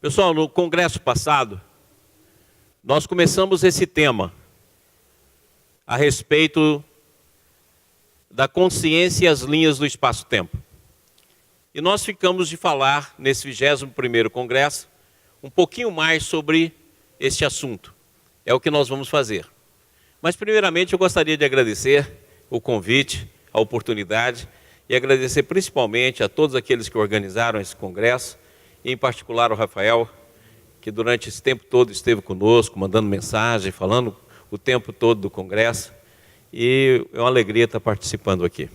Pessoal, no congresso passado, nós começamos esse tema a respeito da consciência e as linhas do espaço-tempo. E nós ficamos de falar, nesse 21º congresso, um pouquinho mais sobre este assunto. É o que nós vamos fazer. Mas, primeiramente, eu gostaria de agradecer o convite, a oportunidade, e agradecer principalmente a todos aqueles que organizaram esse congresso, e em particular o Rafael, que durante esse tempo todo esteve conosco, mandando mensagem, falando o tempo todo do congresso, e é uma alegria estar participando aqui.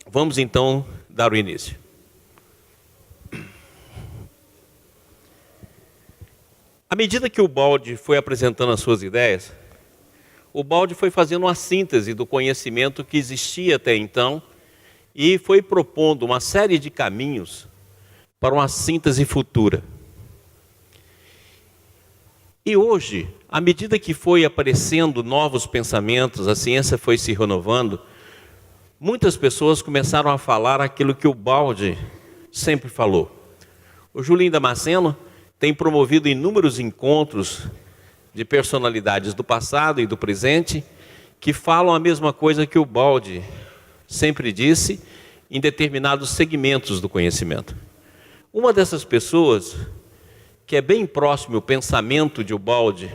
Vamos então dar o início. À medida que o Baldi foi apresentando as suas ideias, o Baldi foi fazendo uma síntese do conhecimento que existia até então e foi propondo uma série de caminhos para uma síntese futura. E hoje, à medida que foi aparecendo novos pensamentos, a ciência foi se renovando, muitas pessoas começaram a falar aquilo que o Baldi sempre falou. O Julinho Damasceno tem promovido inúmeros encontros de personalidades do passado e do presente que falam a mesma coisa que o Baldi sempre disse em determinados segmentos do conhecimento. Uma dessas pessoas, que é bem próximo ao pensamento de Baldi,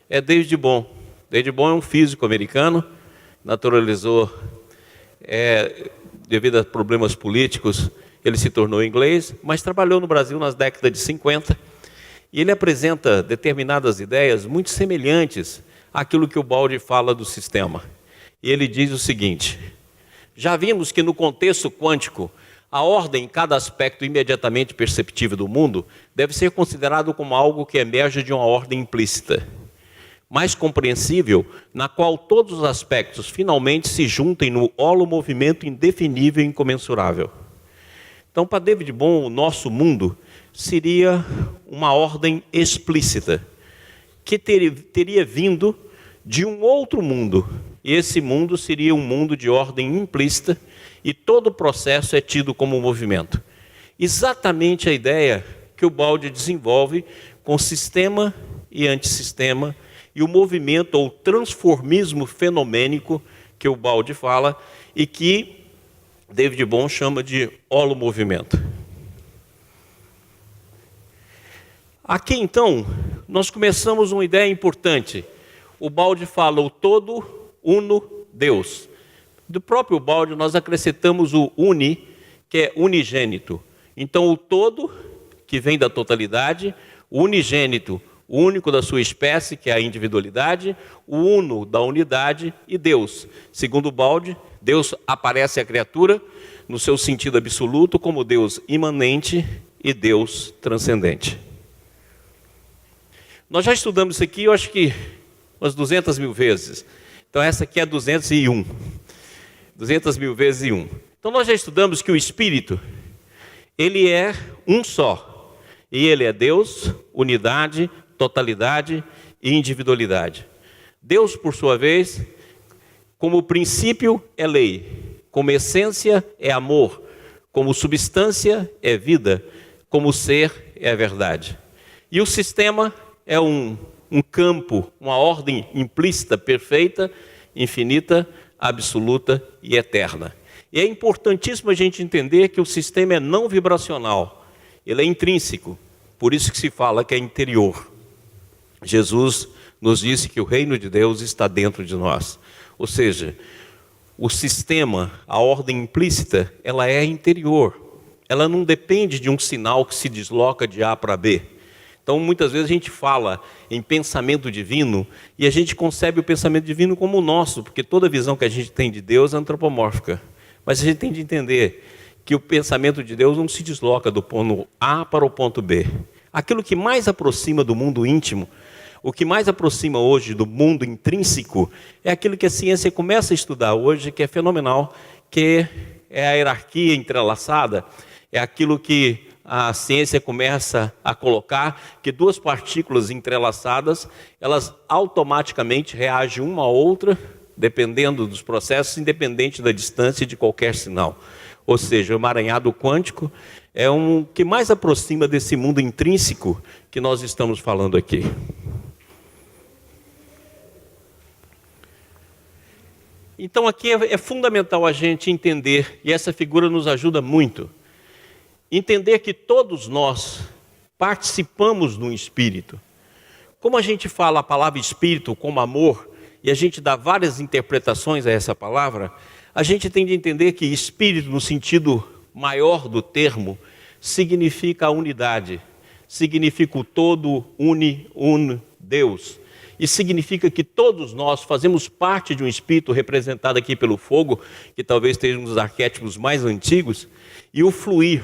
é David Bohm. David Bohm é um físico americano, naturalizou, devido a problemas políticos, ele se tornou inglês, mas trabalhou no Brasil nas décadas de 50, e ele apresenta determinadas ideias muito semelhantes àquilo que o Baldi fala do sistema. E ele diz o seguinte: já vimos que no contexto quântico, a ordem em cada aspecto imediatamente perceptível do mundo deve ser considerado como algo que emerge de uma ordem implícita, mais compreensível, na qual todos os aspectos finalmente se juntem no holomovimento indefinível e incomensurável. Então, para David Bohm, o nosso mundo seria uma ordem explícita, que teria vindo de um outro mundo. E esse mundo seria um mundo de ordem implícita, e todo o processo é tido como um movimento. Exatamente a ideia que o Baldi desenvolve com sistema e antissistema, e o movimento ou transformismo fenomênico que o Baldi fala, e que David Bohm chama de holomovimento. Aqui, então, nós começamos uma ideia importante. O Baldi fala o todo, uno, Deus. Do próprio Baldi, nós acrescentamos o uni, que é unigênito. Então, o todo, que vem da totalidade, o unigênito, o único da sua espécie, que é a individualidade, o uno da unidade, e Deus. Segundo o Baldi, Deus aparece à criatura no seu sentido absoluto como Deus imanente e Deus transcendente. Nós já estudamos isso aqui, eu acho que umas 200 mil vezes. Então essa aqui é 201. 200 mil vezes 1. Então nós já estudamos que o Espírito, ele é um só. E ele é Deus, unidade, totalidade e individualidade. Deus, por sua vez, como princípio é lei, como essência é amor, como substância é vida, como ser é a verdade. E o sistema é um campo, uma ordem implícita, perfeita, infinita, absoluta e eterna. E é importantíssimo a gente entender que o sistema é não vibracional, ele é intrínseco, por isso que se fala que é interior. Jesus nos disse que o reino de Deus está dentro de nós. Ou seja, o sistema, a ordem implícita, ela é interior. Ela não depende de um sinal que se desloca de A para B. Então, muitas vezes a gente fala em pensamento divino e a gente concebe o pensamento divino como o nosso, porque toda visão que a gente tem de Deus é antropomórfica. Mas a gente tem de entender que o pensamento de Deus não se desloca do ponto A para o ponto B. Aquilo que mais aproxima do mundo íntimo, o que mais aproxima hoje do mundo intrínseco, é aquilo que a ciência começa a estudar hoje, que é fenomenal, que é a hierarquia entrelaçada, é aquilo que a ciência começa a colocar, que duas partículas entrelaçadas, elas automaticamente reagem uma à outra, dependendo dos processos, independente da distância de qualquer sinal. ou seja, o emaranhado quântico é um que mais aproxima desse mundo intrínseco que nós estamos falando aqui. Então aqui é fundamental a gente entender, e essa figura nos ajuda muito, entender que todos nós participamos do Espírito. Como a gente fala a palavra Espírito como amor, e a gente dá várias interpretações a essa palavra, a gente tem de entender que Espírito, no sentido maior do termo, significa a unidade, significa o todo, Deus. E significa que todos nós fazemos parte de um Espírito representado aqui pelo fogo, que talvez esteja um dos arquétipos mais antigos, e o fluir,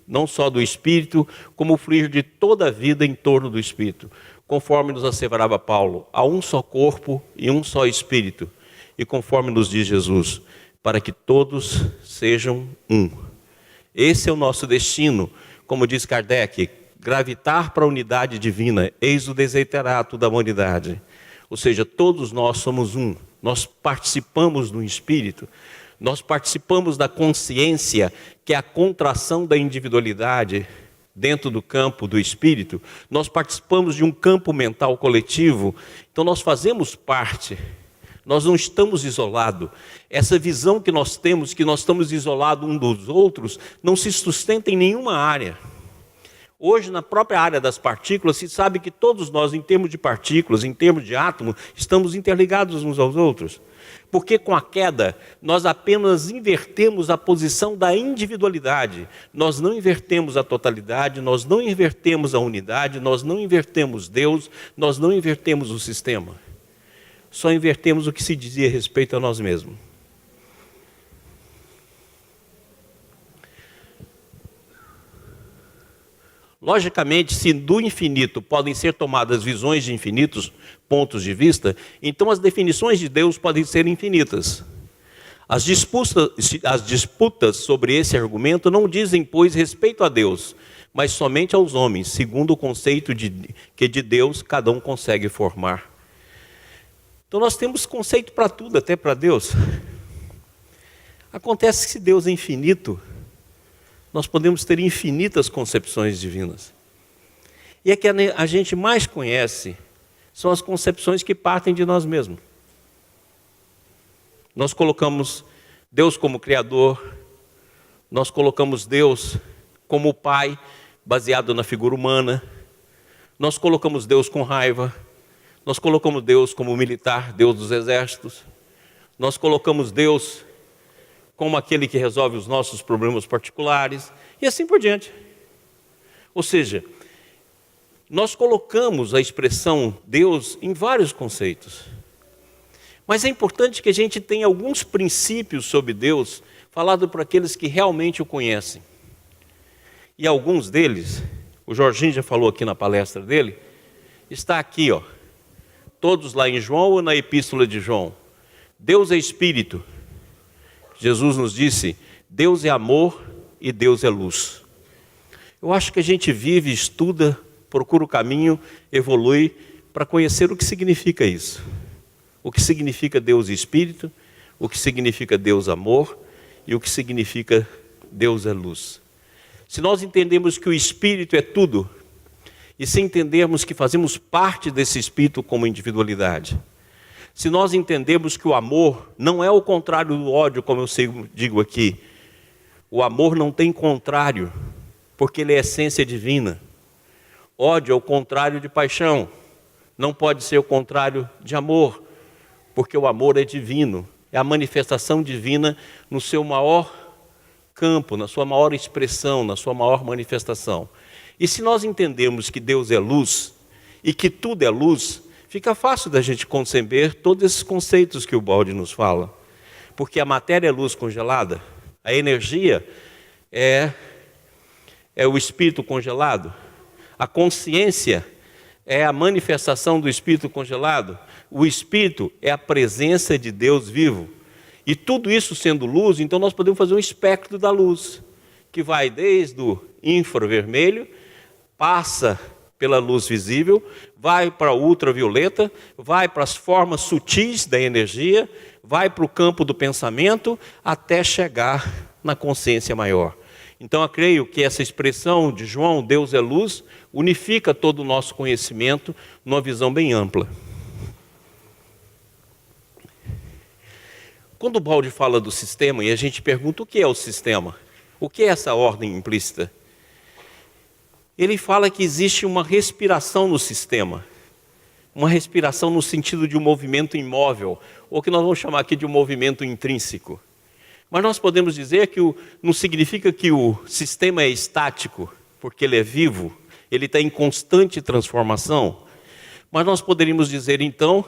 não só do Espírito, como o fluir de toda a vida em torno do Espírito. Conforme nos asseverava Paulo, há um só corpo e um só Espírito. E conforme nos diz Jesus, para que todos sejam um. Esse é o nosso destino, como diz Kardec, gravitar para a unidade divina, eis o desiderato da humanidade. Ou seja, todos nós somos um, nós participamos do Espírito, nós participamos da consciência, que é a contração da individualidade dentro do campo do Espírito, nós participamos de um campo mental coletivo, então nós fazemos parte, nós não estamos isolados. Essa visão que nós temos, que nós estamos isolados uns dos outros, não se sustenta em nenhuma área. Hoje, na própria área das partículas, se sabe que todos nós, em termos de partículas, em termos de átomos, estamos interligados uns aos outros. Porque com a queda, nós apenas invertemos a posição da individualidade. Nós não invertemos a totalidade, nós não invertemos a unidade, nós não invertemos Deus, nós não invertemos o sistema. Só invertemos o que se dizia a respeito a nós mesmos. Logicamente, se do infinito podem ser tomadas visões de infinitos pontos de vista, então as definições de Deus podem ser infinitas. As disputas sobre esse argumento não dizem, pois, respeito a Deus, mas somente aos homens, segundo o conceito que de Deus cada um consegue formar. Então nós temos conceito para tudo, até para Deus. Acontece que se Deus é infinito, nós podemos ter infinitas concepções divinas. E a que a gente mais conhece são as concepções que partem de nós mesmos. Nós colocamos Deus como Criador, nós colocamos Deus como Pai, baseado na figura humana, nós colocamos Deus com raiva, nós colocamos Deus como militar, Deus dos exércitos, nós colocamos Deus como aquele que resolve os nossos problemas particulares, e assim por diante. Ou seja, nós colocamos a expressão Deus em vários conceitos. Mas é importante que a gente tenha alguns princípios sobre Deus, falado por aqueles que realmente o conhecem. E alguns deles, o Jorginho já falou aqui na palestra dele, está aqui, ó, todos lá em João ou na Epístola de João. Deus é Espírito. Jesus nos disse, Deus é amor e Deus é luz. Eu acho que a gente vive, estuda, procura o caminho, evolui para conhecer o que significa isso. O que significa Deus Espírito, o que significa Deus amor e o que significa Deus é luz. Se nós entendemos que o Espírito é tudo, e se entendermos que fazemos parte desse Espírito como individualidade, se nós entendemos que o amor não é o contrário do ódio, como eu digo aqui, o amor não tem contrário, porque ele é essência divina. Ódio é o contrário de paixão, não pode ser o contrário de amor, porque o amor é divino, é a manifestação divina no seu maior campo, na sua maior expressão, na sua maior manifestação. E se nós entendemos que Deus é luz e que tudo é luz, fica fácil da gente conceber todos esses conceitos que o Baldi nos fala. Porque a matéria é luz congelada, a energia é o espírito congelado, a consciência é a manifestação do espírito congelado, o espírito é a presença de Deus vivo. E tudo isso sendo luz, então nós podemos fazer um espectro da luz, que vai desde o infravermelho, passa pela luz visível, vai para a ultravioleta, vai para as formas sutis da energia, vai para o campo do pensamento, até chegar na consciência maior. Então eu creio que essa expressão de João, Deus é luz, unifica todo o nosso conhecimento numa visão bem ampla. Quando o Baldi fala do sistema e a gente pergunta o que é o sistema, o que é essa ordem implícita? Ele fala que existe uma respiração no sistema, uma respiração no sentido de um movimento imóvel, ou que nós vamos chamar aqui de um movimento intrínseco. Mas nós podemos dizer que não significa que o sistema é estático, porque ele é vivo, ele está em constante transformação. Mas nós poderíamos dizer então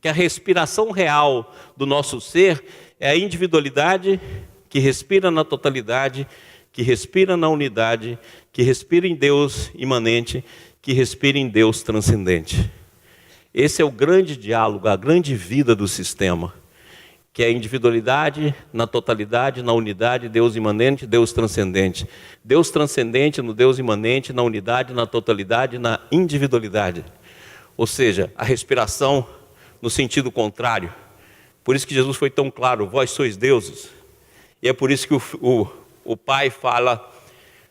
que a respiração real do nosso ser é a individualidade que respira na totalidade, que respira na unidade, que respira em Deus imanente, que respira em Deus transcendente. Esse é o grande diálogo, a grande vida do sistema, que é a individualidade na totalidade, na unidade, Deus imanente, Deus transcendente. Deus transcendente no Deus imanente, na unidade, na totalidade, na individualidade. Ou seja, a respiração no sentido contrário. Por isso que Jesus foi tão claro, vós sois deuses. E é por isso que o Pai fala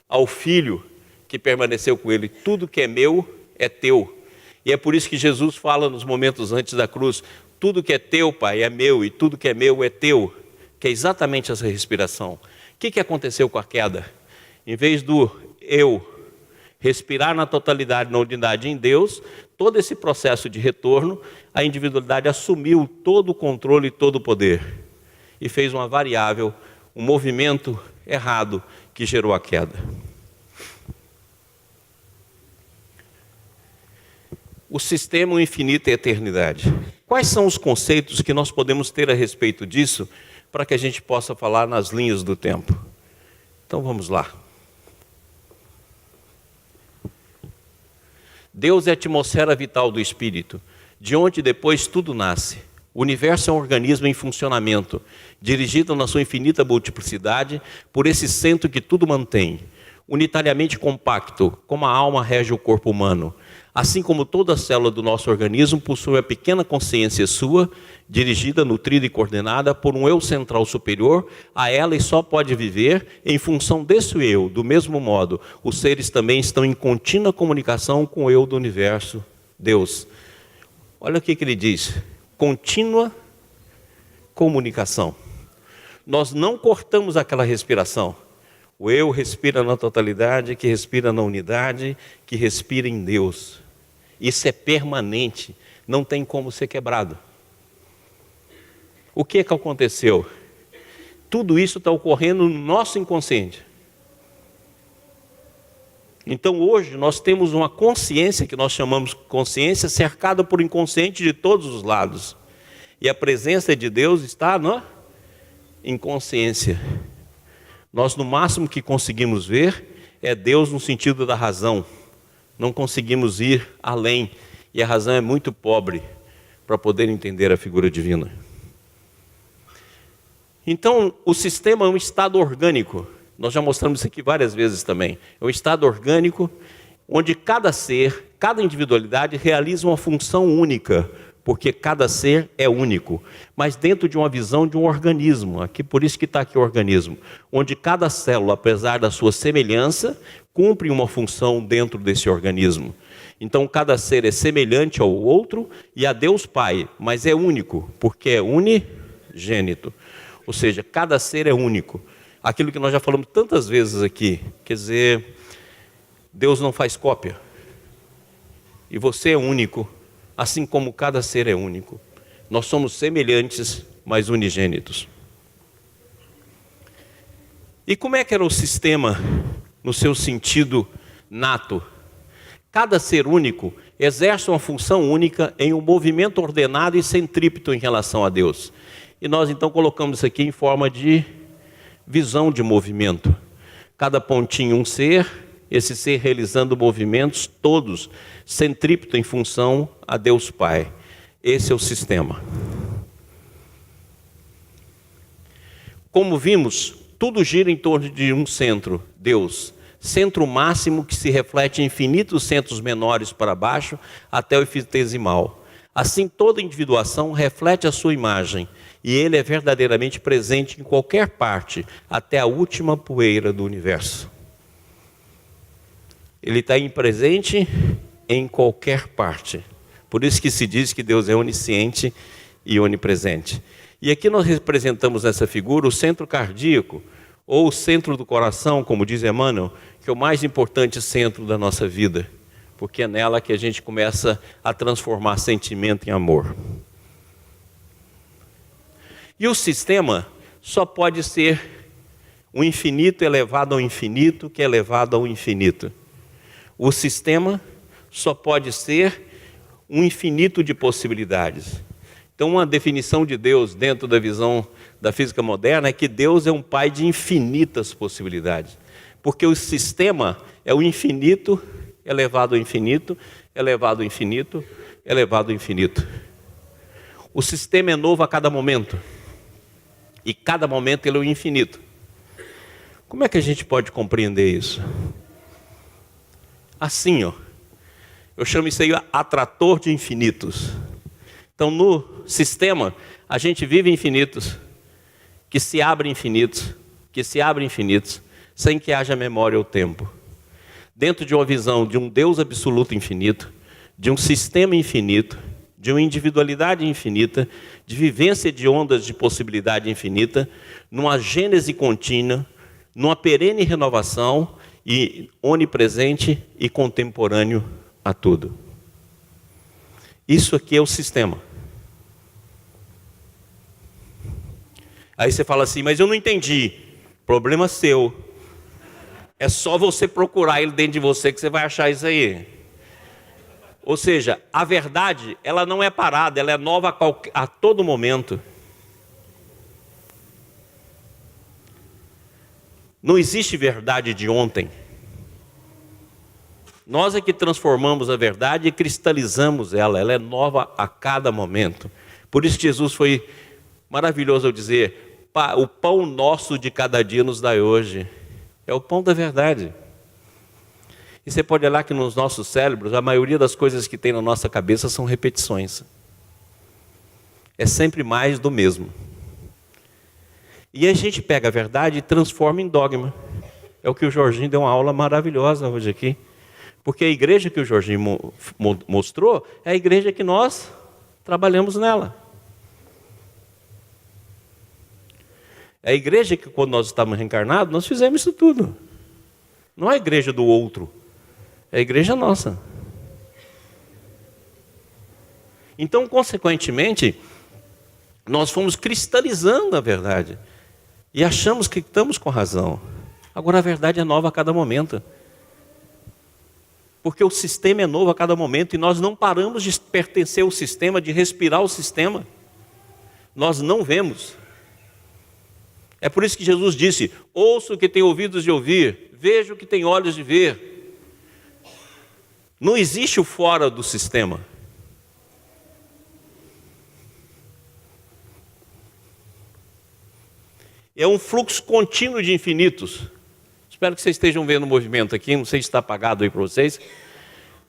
ao Filho que permaneceu com ele, tudo que é meu é teu. E é por isso que Jesus fala nos momentos antes da cruz, tudo que é teu, Pai, é meu, e tudo que é meu é teu, que é exatamente essa respiração. O que aconteceu com a queda? Em vez do eu respirar na totalidade, na unidade em Deus, todo esse processo de retorno, a individualidade assumiu todo o controle e todo o poder. E fez uma variável, um movimento errado que gerou a queda. O sistema, o infinito e a eternidade. Quais são os conceitos que nós podemos ter a respeito disso, para que a gente possa falar nas linhas do tempo? Então vamos lá. Deus é a atmosfera vital do Espírito, de onde depois tudo nasce. O universo é um organismo em funcionamento, dirigido na sua infinita multiplicidade por esse centro que tudo mantém, unitariamente compacto, como a alma rege o corpo humano. Assim como toda célula do nosso organismo possui a pequena consciência sua, dirigida, nutrida e coordenada por um eu central superior, a ela e só pode viver em função desse eu. Do mesmo modo, os seres também estão em contínua comunicação com o eu do universo, Deus. Olha o que ele diz, contínua comunicação. Nós não cortamos aquela respiração. O eu respira na totalidade, que respira na unidade, que respira em Deus. Isso é permanente, não tem como ser quebrado. O que aconteceu? Tudo isso está ocorrendo no nosso inconsciente. Então hoje nós temos uma consciência, que nós chamamos consciência, cercada por inconsciente de todos os lados. E a presença de Deus está na inconsciência. Nós no máximo que conseguimos ver é Deus no sentido da razão. Não conseguimos ir além, e a razão é muito pobre para poder entender a figura divina. Então, o sistema é um estado orgânico, nós já mostramos isso aqui várias vezes também. É um estado orgânico onde cada ser, cada individualidade realiza uma função única, porque cada ser é único, mas dentro de uma visão de um organismo, aqui, por isso que está aqui o organismo, onde cada célula, apesar da sua semelhança, cumpre uma função dentro desse organismo. Então cada ser é semelhante ao outro e a Deus Pai, mas é único, porque é unigênito, ou seja, cada ser é único. Aquilo que nós já falamos tantas vezes aqui, quer dizer, Deus não faz cópia, e você é único, assim como cada ser é único. Nós somos semelhantes, mas unigênitos. E como é que era o sistema no seu sentido nato? Cada ser único exerce uma função única em um movimento ordenado e centrípeto em relação a Deus. E nós então colocamos isso aqui em forma de visão de movimento. Cada pontinho um ser, esse ser realizando movimentos todos centrípeto em função a Deus Pai. Esse é o sistema. Como vimos, tudo gira em torno de um centro, Deus. Centro máximo que se reflete em infinitos centros menores para baixo até o infinitesimal. Assim, toda individuação reflete a sua imagem, e ele é verdadeiramente presente em qualquer parte, até a última poeira do universo. Ele está presente em qualquer parte. Por isso que se diz que Deus é onisciente e onipresente. E aqui nós representamos nessa figura o centro cardíaco, ou o centro do coração, como diz Emmanuel, que é o mais importante centro da nossa vida, porque é nela que a gente começa a transformar sentimento em amor. E o sistema só pode ser o infinito elevado ao infinito, que é elevado ao infinito. O sistema só pode ser um infinito de possibilidades. Então, uma definição de Deus dentro da visão da física moderna é que Deus é um pai de infinitas possibilidades. Porque o sistema é o infinito elevado ao infinito, elevado ao infinito, elevado ao infinito. O sistema é novo a cada momento. E cada momento ele é o infinito. Como é que a gente pode compreender isso? Assim, eu chamo isso aí atrator de infinitos. Então, no sistema, a gente vive infinitos, que se abrem infinitos, sem que haja memória ou tempo. Dentro de uma visão de um Deus absoluto infinito, de um sistema infinito, de uma individualidade infinita, de vivência de ondas de possibilidade infinita, numa gênese contínua, numa perene renovação e onipresente e contemporâneo a tudo. Isso aqui é o sistema. Aí você fala assim, mas eu não entendi. Problema seu. É só você procurar ele dentro de você que você vai achar isso aí. Ou seja, a verdade, ela não é parada, ela é nova a todo momento. Não existe verdade de ontem. Nós é que transformamos a verdade e cristalizamos ela. Ela é nova a cada momento. Por isso Jesus foi maravilhoso ao dizer, o pão nosso de cada dia nos dai hoje. É o pão da verdade. E você pode olhar que nos nossos cérebros, a maioria das coisas que tem na nossa cabeça são repetições. É sempre mais do mesmo. E a gente pega a verdade e transforma em dogma. É o que o Jorginho deu uma aula maravilhosa hoje aqui. Porque a igreja que o Jorginho mostrou é a igreja que nós trabalhamos nela. É a igreja que quando nós estávamos reencarnados, nós fizemos isso tudo. Não é a igreja do outro. É a igreja nossa. Então, consequentemente, nós fomos cristalizando a verdade. E achamos que estamos com razão. Agora a verdade é nova a cada momento. Porque o sistema é novo a cada momento e nós não paramos de pertencer ao sistema, de respirar o sistema. Nós não vemos. É por isso que Jesus disse, ouço o que tem ouvidos de ouvir, vejo o que tem olhos de ver. Não existe o fora do sistema. É um fluxo contínuo de infinitos. Espero que vocês estejam vendo o movimento aqui, não sei se está apagado aí para vocês,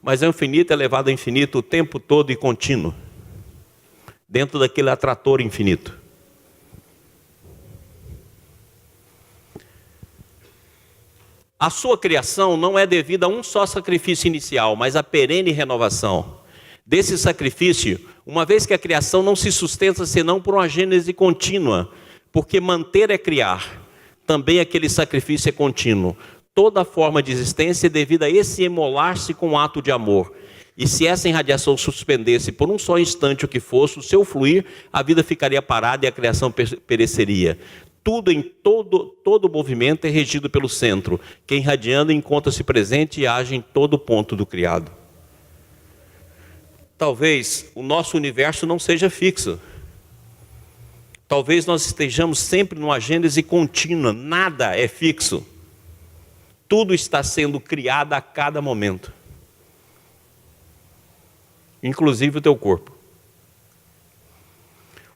mas é infinito, elevado a infinito o tempo todo e contínuo, dentro daquele atrator infinito. A sua criação não é devida a um só sacrifício inicial, mas a perene renovação. Desse sacrifício, uma vez que a criação não se sustenta senão por uma gênese contínua, porque manter é criar, também aquele sacrifício é contínuo. Toda forma de existência é devida a esse emolar-se com um ato de amor. E se essa irradiação suspendesse por um só instante o que fosse, o seu fluir, a vida ficaria parada e a criação pereceria. Tudo em todo movimento é regido pelo centro, que irradiando encontra-se presente e age em todo ponto do criado. Talvez o nosso universo não seja fixo. Talvez nós estejamos sempre numa gênese contínua, nada é fixo. Tudo está sendo criado a cada momento. Inclusive o teu corpo.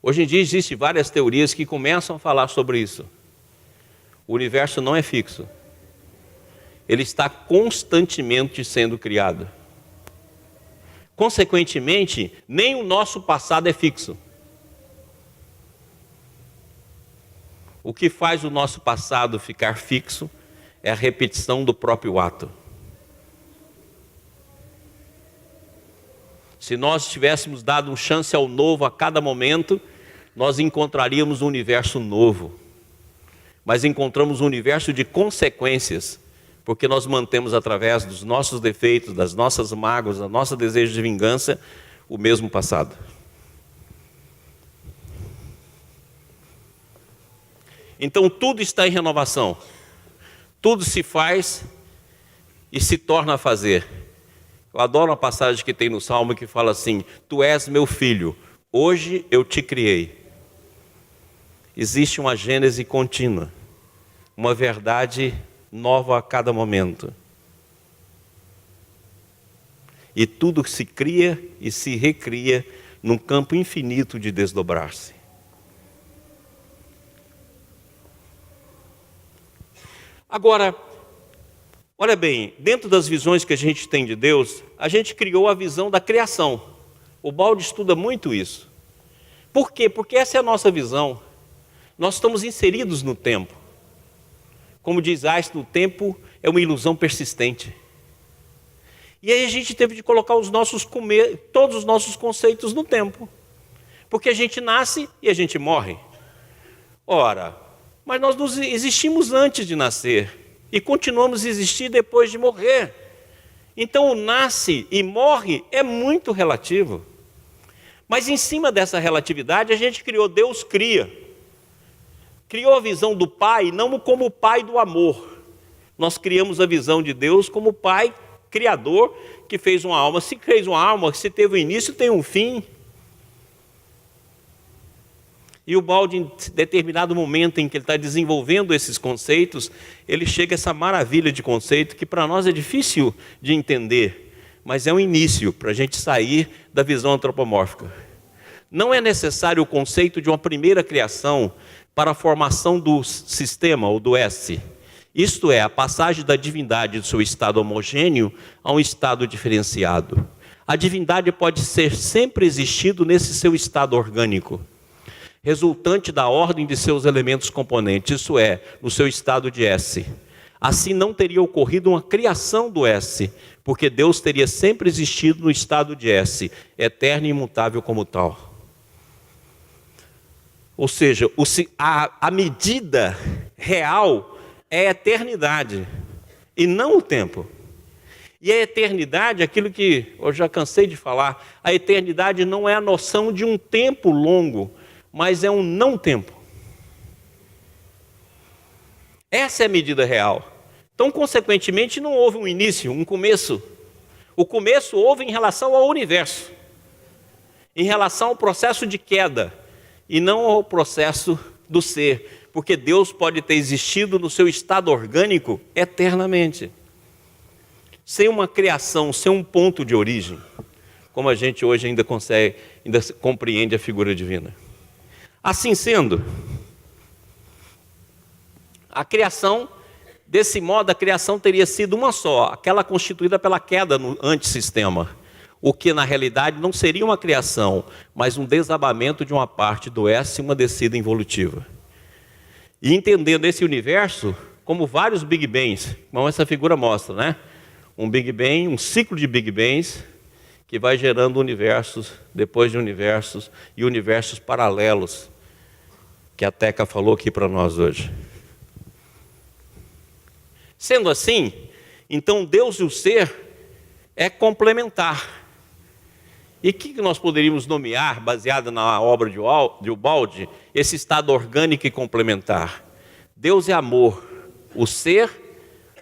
Hoje em dia existem várias teorias que começam a falar sobre isso. O universo não é fixo. Ele está constantemente sendo criado. Consequentemente, nem o nosso passado é fixo. O que faz o nosso passado ficar fixo é a repetição do próprio ato. Se nós tivéssemos dado um chance ao novo a cada momento, nós encontraríamos um universo novo. Mas encontramos um universo de consequências, porque nós mantemos através dos nossos defeitos, das nossas mágoas, do nosso desejo de vingança, o mesmo passado. Então tudo está em renovação. Tudo se faz e se torna a fazer. Eu adoro uma passagem que tem no Salmo que fala assim: Tu és meu filho, hoje eu te criei. Existe uma gênese contínua, uma verdade nova a cada momento. E tudo se cria e se recria num campo infinito de desdobrar-se. Agora, olha bem, dentro das visões que a gente tem de Deus, a gente criou a visão da criação. O Balde estuda muito isso. Por quê? Porque essa é a nossa visão. Nós estamos inseridos no tempo. Como diz Einstein, o tempo é uma ilusão persistente. E aí a gente teve de colocar todos os nossos conceitos no tempo. Porque a gente nasce e a gente morre. Ora, mas nós existimos antes de nascer e continuamos a existir depois de morrer. Então o nasce e morre é muito relativo. Mas em cima dessa relatividade a gente criou, Deus cria. Criou a visão do Pai não como o Pai do amor. Nós criamos a visão de Deus como o Pai Criador que fez uma alma. Se fez uma alma, se teve um início, tem um fim. E o Balde, em determinado momento em que ele está desenvolvendo esses conceitos, ele chega a essa maravilha de conceito que para nós é difícil de entender, mas é um início para a gente sair da visão antropomórfica. Não é necessário o conceito de uma primeira criação para a formação do sistema ou do S. Isto é, a passagem da divindade do seu estado homogêneo a um estado diferenciado. A divindade pode ser sempre existido nesse seu estado orgânico, resultante da ordem de seus elementos componentes, isso é, no seu estado de S. Assim não teria ocorrido uma criação do S, porque Deus teria sempre existido no estado de S, eterno e imutável como tal. Ou seja, a medida real é a eternidade, e não o tempo. E a eternidade, aquilo que eu já cansei de falar, a eternidade não é a noção de um tempo longo, mas é um não tempo. Essa é a medida real. Então, consequentemente, não houve um início, um começo. O começo houve em relação ao universo, em relação ao processo de queda, e não ao processo do ser, porque Deus pode ter existido no seu estado orgânico eternamente, sem uma criação, sem um ponto de origem, como a gente hoje ainda compreende a figura divina. Assim sendo, a criação, desse modo, a criação teria sido uma só, aquela constituída pela queda no antissistema, o que na realidade não seria uma criação, mas um desabamento de uma parte do S e uma descida involutiva. E entendendo esse universo como vários Big Bangs, como essa figura mostra, né? Um Big Bang, um ciclo de Big Bangs, que vai gerando universos, depois de universos, e universos paralelos, que a Teca falou aqui para nós hoje. Sendo assim, então Deus e o ser é complementar. E o que nós poderíamos nomear, baseado na obra de Ubaldi, esse estado orgânico e complementar? Deus é amor, o ser,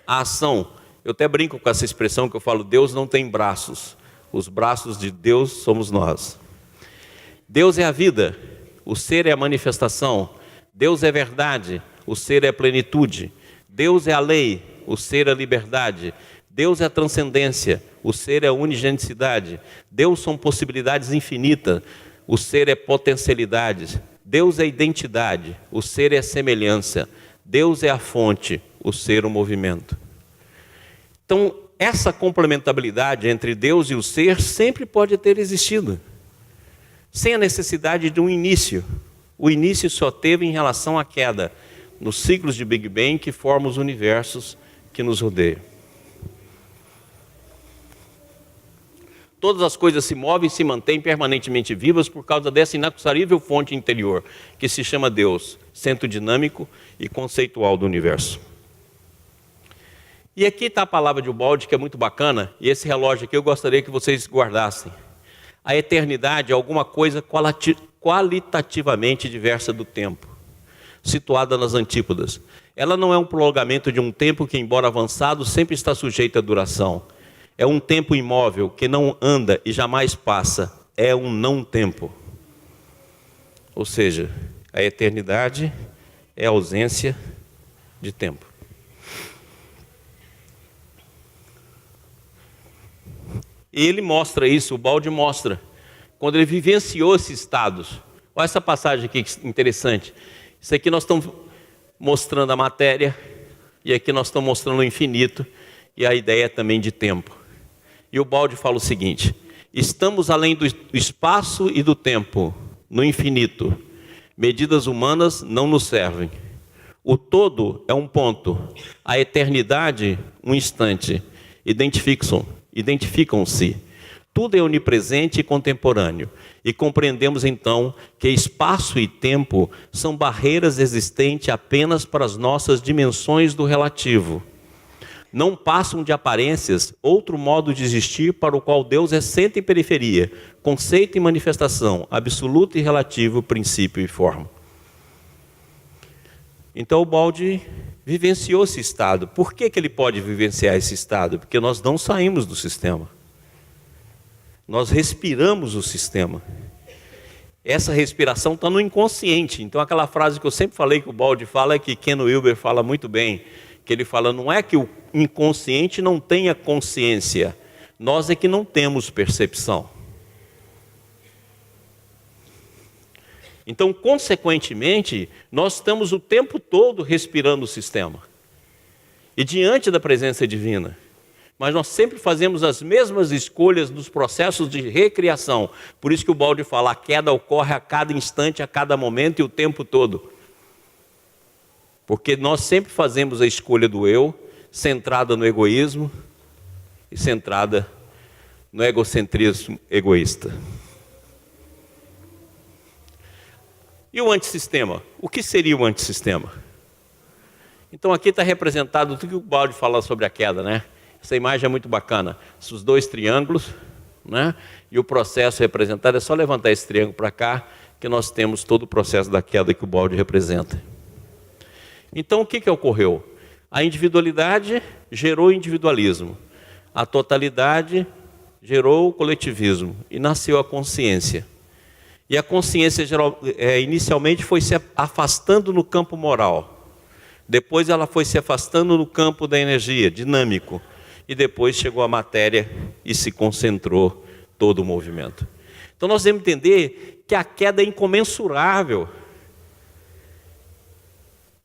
a ação. Eu até brinco com essa expressão que eu falo, Deus não tem braços. Os braços de Deus somos nós. Deus é a vida, o ser é a manifestação. Deus é verdade, o ser é a plenitude. Deus é a lei, o ser é a liberdade. Deus é a transcendência, o ser é a unigenicidade. Deus são possibilidades infinitas, o ser é potencialidade. Deus é identidade, o ser é a semelhança. Deus é a fonte, o ser o movimento. Então, essa complementabilidade entre Deus e o ser sempre pode ter existido, sem a necessidade de um início. O início só teve em relação à queda, nos ciclos de Big Bang que formam os universos que nos rodeiam. Todas as coisas se movem e se mantêm permanentemente vivas por causa dessa inacusável fonte interior, que se chama Deus, centro dinâmico e conceitual do universo. E aqui está a palavra de Ubaldi, que é muito bacana, e esse relógio aqui eu gostaria que vocês guardassem. A eternidade é alguma coisa qualitativamente diversa do tempo, situada nas antípodas. Ela não é um prolongamento de um tempo que, embora avançado, sempre está sujeito à duração. É um tempo imóvel que não anda e jamais passa. É um não-tempo. Ou seja, a eternidade é a ausência de tempo. E ele mostra isso, o Ubaldi mostra, quando ele vivenciou esses estados. Olha essa passagem aqui que interessante. Isso aqui nós estamos mostrando a matéria, e aqui nós estamos mostrando o infinito, e a ideia também de tempo. E o Ubaldi fala o seguinte: estamos além do espaço e do tempo, no infinito. Medidas humanas não nos servem. O todo é um ponto, a eternidade um instante. Identificam-se. Tudo é onipresente e contemporâneo. E compreendemos então que espaço e tempo são barreiras existentes apenas para as nossas dimensões do relativo. Não passam de aparências, outro modo de existir para o qual Deus é centro e periferia, conceito e manifestação, absoluto e relativo, princípio e forma. Então o Ubaldi vivenciou esse estado. Por que ele pode vivenciar esse estado? Porque nós não saímos do sistema. Nós respiramos o sistema. Essa respiração está no inconsciente. Então aquela frase que eu sempre falei que o Ubaldi fala, é que Ken Wilber fala muito bem, que ele fala, não é que o inconsciente não tenha consciência, nós é que não temos percepção. Então, consequentemente, nós estamos o tempo todo respirando o sistema. E diante da presença divina. Mas nós sempre fazemos as mesmas escolhas nos processos de recriação. Por isso que o Ubaldi fala, a queda ocorre a cada instante, a cada momento e o tempo todo. Porque nós sempre fazemos a escolha do eu, centrada no egoísmo e centrada no egocentrismo egoísta. E o antissistema? O que seria o antissistema? Então aqui está representado tudo que o Ubaldi fala sobre a queda, né? Essa imagem é muito bacana. Os dois triângulos, né? E o processo representado, é só levantar esse triângulo para cá, que nós temos todo o processo da queda que o Ubaldi representa. Então o que ocorreu? A individualidade gerou individualismo. A totalidade gerou o coletivismo. E nasceu a consciência. E a consciência inicialmente foi se afastando no campo moral. Depois ela foi se afastando no campo da energia, dinâmico. E depois chegou a matéria e se concentrou todo o movimento. Então nós devemos entender que a queda é incomensurável.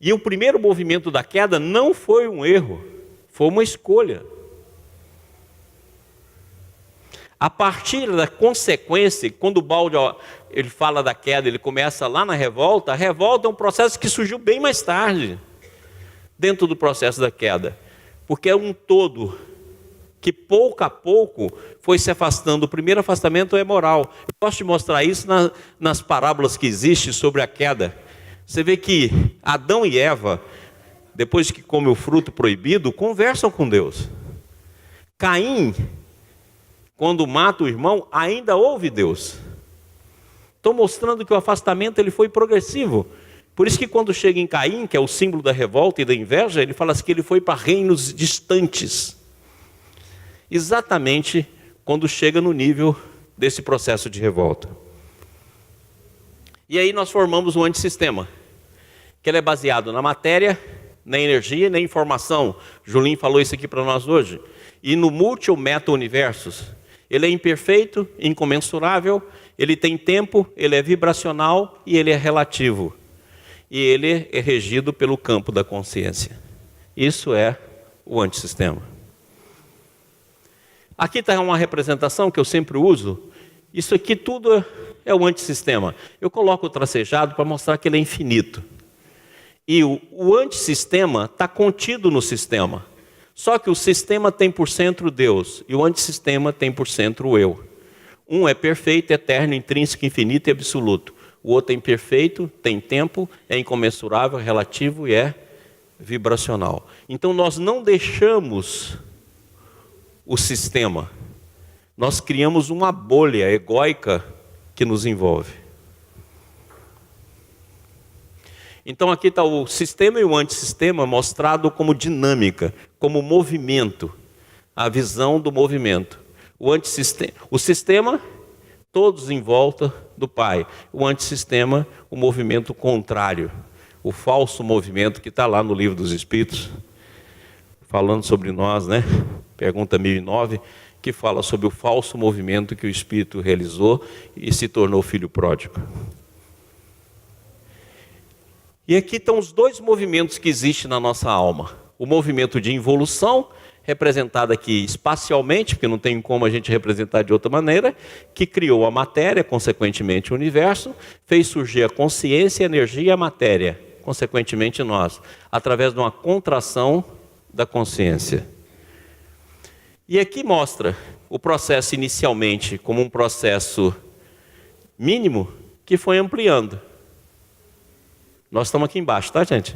E o primeiro movimento da queda não foi um erro, foi uma escolha. A partir da consequência, quando o Ubaldi ele fala da queda, ele começa lá na revolta. A revolta é um processo que surgiu bem mais tarde, dentro do processo da queda. Porque é um todo que pouco a pouco foi se afastando. O primeiro afastamento é moral. Eu gosto de mostrar isso nas parábolas que existem sobre a queda. Você vê que Adão e Eva, depois que comem o fruto proibido, conversam com Deus. Caim, quando mata o irmão, ainda ouve Deus. Estou mostrando que o afastamento ele foi progressivo. Por isso que quando chega em Caim, que é o símbolo da revolta e da inveja, ele fala assim que ele foi para reinos distantes. Exatamente quando chega no nível desse processo de revolta. E aí nós formamos um antissistema, que ele é baseado na matéria, na energia e na informação. Julinho falou isso aqui para nós hoje. E no multi ou meta-universos. Ele é imperfeito, incomensurável, ele tem tempo, ele é vibracional e ele é relativo. E ele é regido pelo campo da consciência. Isso é o antissistema. Aqui está uma representação que eu sempre uso. Isso aqui tudo é o antissistema. Eu coloco o tracejado para mostrar que ele é infinito. E o antissistema está contido no sistema. Só que o sistema tem por centro Deus e o antissistema tem por centro o eu. Um é perfeito, eterno, intrínseco, infinito e absoluto. O outro é imperfeito, tem tempo, é incomensurável, relativo e é vibracional. Então nós não deixamos o sistema. Nós criamos uma bolha egóica que nos envolve. Então aqui está o sistema e o antissistema mostrado como dinâmica, como movimento, a visão do movimento. O sistema, todos em volta do Pai. O antissistema, o movimento contrário, o falso movimento que está lá no Livro dos Espíritos, falando sobre nós, né? Pergunta 1009, que fala sobre o falso movimento que o Espírito realizou e se tornou filho pródigo. E aqui estão os dois movimentos que existem na nossa alma. O movimento de involução, representado aqui espacialmente, porque não tem como a gente representar de outra maneira, que criou a matéria, consequentemente o universo, fez surgir a consciência, a energia e a matéria, consequentemente nós, através de uma contração da consciência. E aqui mostra o processo inicialmente como um processo mínimo que foi ampliando. Nós estamos aqui embaixo, tá, gente?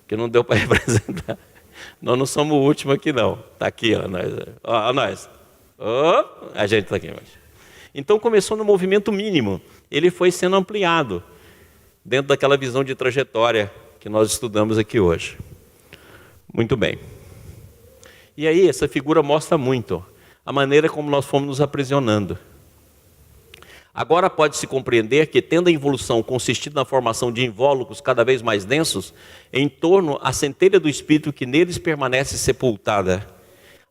Que não deu para representar. Nós não somos o último aqui, não. Está aqui, ó, nós. Ó, nós. Ó, a gente está aqui embaixo. Então começou no movimento mínimo. Ele foi sendo ampliado dentro daquela visão de trajetória que nós estudamos aqui hoje. Muito bem. E aí essa figura mostra muito a maneira como nós fomos nos aprisionando. Agora pode-se compreender que, tendo a involução consistido na formação de invólucros cada vez mais densos, em torno à centelha do espírito que neles permanece sepultada,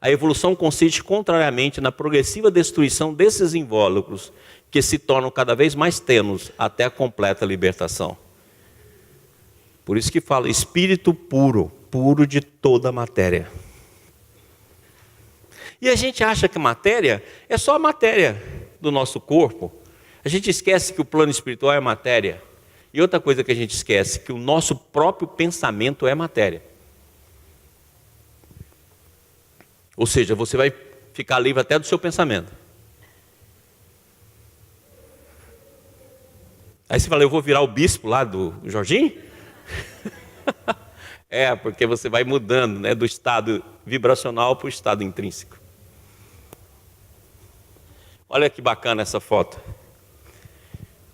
a evolução consiste, contrariamente, na progressiva destruição desses invólucros, que se tornam cada vez mais tênues até a completa libertação. Por isso que fala espírito puro, puro de toda a matéria. E a gente acha que matéria é só a matéria do nosso corpo. A gente esquece que o plano espiritual é matéria. E outra coisa que a gente esquece, que o nosso próprio pensamento é matéria. Ou seja, você vai ficar livre até do seu pensamento. Aí você fala, eu vou virar o bispo lá do Jorginho? É, porque você vai mudando, né, do estado vibracional para o estado intrínseco. Olha que bacana essa foto.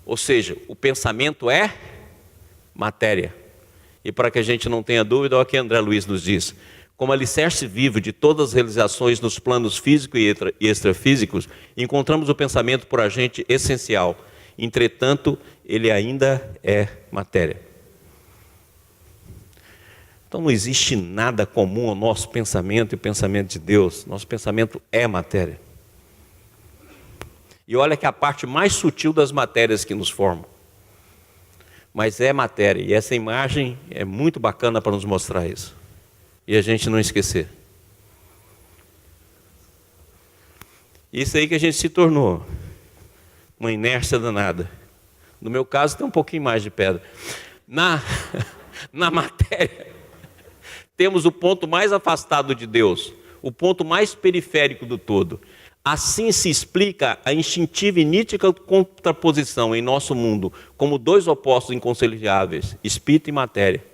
Ou seja, o pensamento é matéria. E para que a gente não tenha dúvida, olha o que André Luiz nos diz. Como alicerce vivo de todas as realizações nos planos físicos e extrafísicos, encontramos o pensamento por agente essencial. Entretanto, ele ainda é matéria. Então não existe nada comum ao nosso pensamento e o pensamento de Deus. Nosso pensamento é matéria. E olha que a parte mais sutil das matérias que nos formam. Mas é matéria. E essa imagem é muito bacana para nos mostrar isso. E a gente não esquecer. Isso aí que a gente se tornou. Uma inércia danada. No meu caso tem um pouquinho mais de pedra. Na matéria, temos o ponto mais afastado de Deus. O ponto mais periférico do todo. Assim se explica a instintiva e nítida contraposição em nosso mundo, como dois opostos inconciliáveis, espírito e matéria.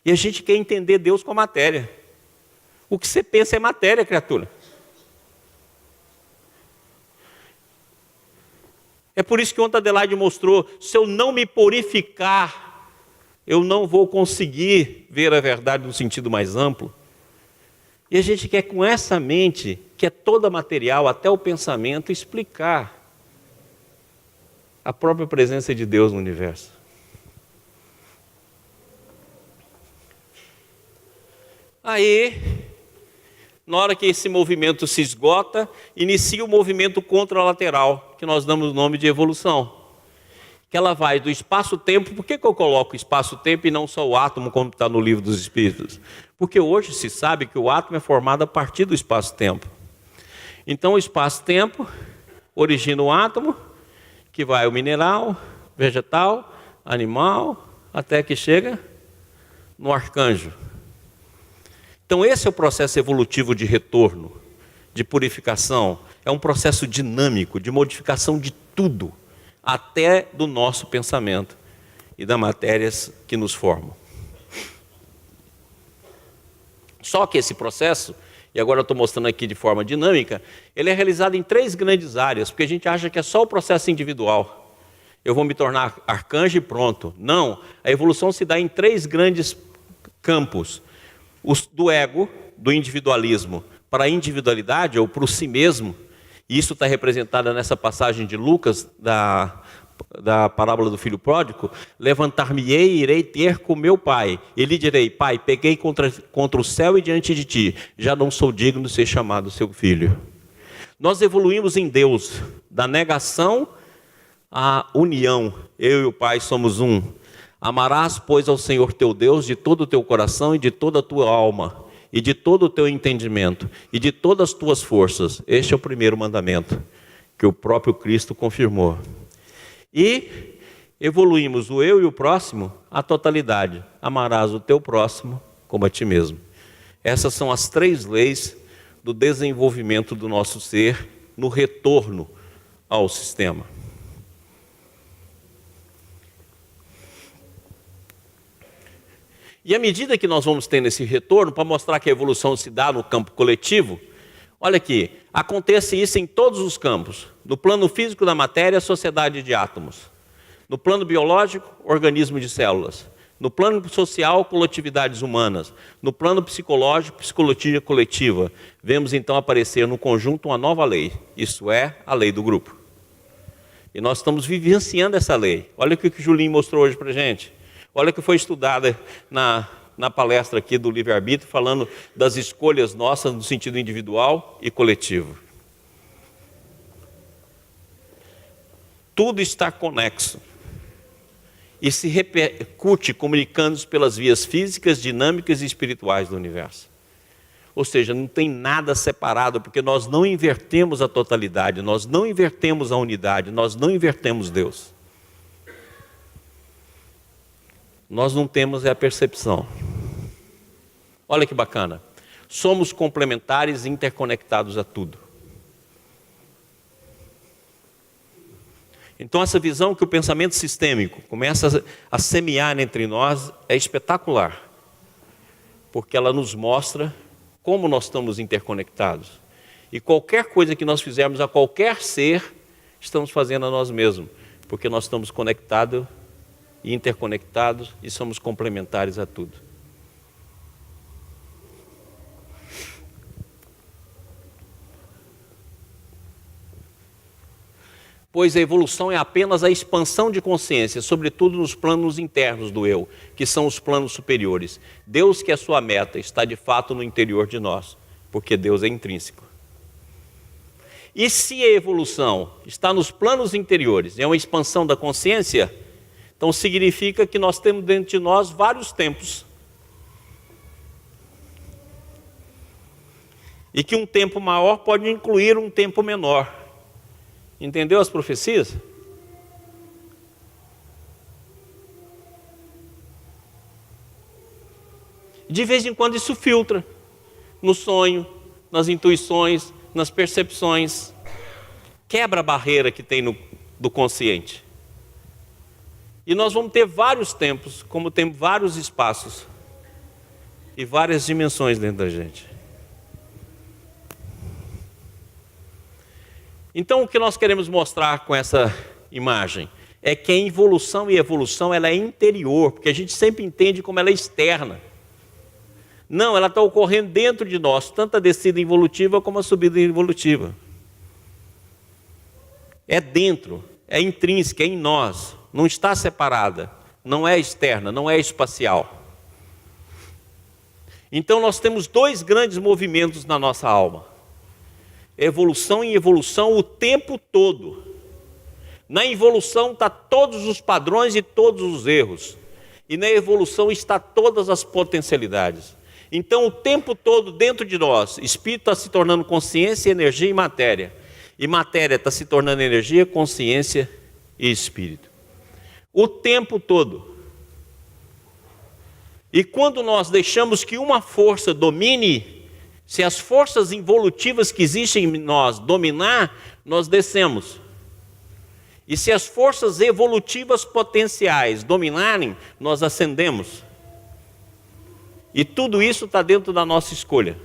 E a gente quer entender Deus com a matéria. O que você pensa é matéria, criatura. É por isso que ontem Adelaide mostrou, se eu não me purificar, eu não vou conseguir ver a verdade no sentido mais amplo. E a gente quer com essa mente, que é toda material, até o pensamento, explicar a própria presença de Deus no universo. Aí, na hora que esse movimento se esgota, inicia o movimento contralateral, que nós damos o nome de evolução. Que ela vai do espaço-tempo. Por que eu coloco espaço-tempo e não só o átomo, como está no Livro dos Espíritos? Porque hoje se sabe que o átomo é formado a partir do espaço-tempo. Então o espaço-tempo origina o átomo, que vai o mineral, vegetal, animal, até que chega no arcanjo. Então esse é o processo evolutivo de retorno, de purificação. É um processo dinâmico, de modificação de tudo, até do nosso pensamento e das matérias que nos formam. Só que esse processo, e agora eu estou mostrando aqui de forma dinâmica, ele é realizado em 3 grandes áreas, porque a gente acha que é só o processo individual. Eu vou me tornar arcanjo e pronto. Não, a evolução se dá em 3 grandes campos. Do ego, do individualismo, para a individualidade ou para o si mesmo. E isso está representado nessa passagem de Lucas, da parábola do filho pródigo. Levantar-me-ei e irei ter com meu pai. E lhe direi: Pai, peguei contra o céu e diante de ti. Já não sou digno de ser chamado seu filho. Nós evoluímos em Deus, da negação à união. Eu e o Pai somos um. Amarás, pois, ao Senhor teu Deus de todo o teu coração e de toda a tua alma, e de todo o teu entendimento, e de todas as tuas forças. Este é o primeiro mandamento, que o próprio Cristo confirmou. E evoluímos o eu e o próximo à totalidade. Amarás o teu próximo como a ti mesmo. Essas são as 3 leis do desenvolvimento do nosso ser no retorno ao sistema. E à medida que nós vamos tendo esse retorno, para mostrar que a evolução se dá no campo coletivo, olha aqui, acontece isso em todos os campos. No plano físico da matéria, sociedade de átomos. No plano biológico, organismo de células. No plano social, coletividades humanas. No plano psicológico, psicologia coletiva. Vemos então aparecer no conjunto uma nova lei. Isso é a lei do grupo. E nós estamos vivenciando essa lei. Olha o que o Julinho mostrou hoje para a gente. Olha que foi estudada na palestra aqui do livre-arbítrio, falando das escolhas nossas no sentido individual e coletivo. Tudo está conexo e se repercute comunicando-se pelas vias físicas, dinâmicas e espirituais do universo. Ou seja, não tem nada separado, porque nós não invertemos a totalidade, nós não invertemos a unidade, nós não invertemos Deus. Nós não temos a percepção. Olha que bacana. Somos complementares e interconectados a tudo. Então essa visão que o pensamento sistêmico começa a semear entre nós é espetacular. Porque ela nos mostra como nós estamos interconectados. E qualquer coisa que nós fizermos a qualquer ser, estamos fazendo a nós mesmos. Porque nós estamos conectados e interconectados e somos complementares a tudo. Pois a evolução é apenas a expansão de consciência, sobretudo nos planos internos do eu, que são os planos superiores. Deus, que é a sua meta, está de fato no interior de nós, porque Deus é intrínseco. E se a evolução está nos planos interiores, é uma expansão da consciência, então significa que nós temos dentro de nós vários tempos. E que um tempo maior pode incluir um tempo menor. Entendeu as profecias? De vez em quando isso filtra. No sonho, nas intuições, nas percepções. Quebra a barreira que tem do consciente. E nós vamos ter vários tempos, como tem vários espaços e várias dimensões dentro da gente. Então o que nós queremos mostrar com essa imagem é que a involução e evolução ela é interior, porque a gente sempre entende como ela é externa. Não, ela está ocorrendo dentro de nós, tanto a descida evolutiva como a subida evolutiva. É dentro, é intrínseca, é em nós. Não está separada, não é externa, não é espacial. Então nós temos 2 grandes movimentos na nossa alma. Evolução e evolução o tempo todo. Na evolução está todos os padrões e todos os erros. E na evolução está todas as potencialidades. Então, o tempo todo dentro de nós, espírito está se tornando consciência, energia e matéria. E matéria está se tornando energia, consciência e espírito. O tempo todo. E quando nós deixamos que uma força domine, se as forças involutivas que existem em nós dominar, nós descemos. E se as forças evolutivas potenciais dominarem, nós ascendemos. E tudo isso está dentro da nossa escolha.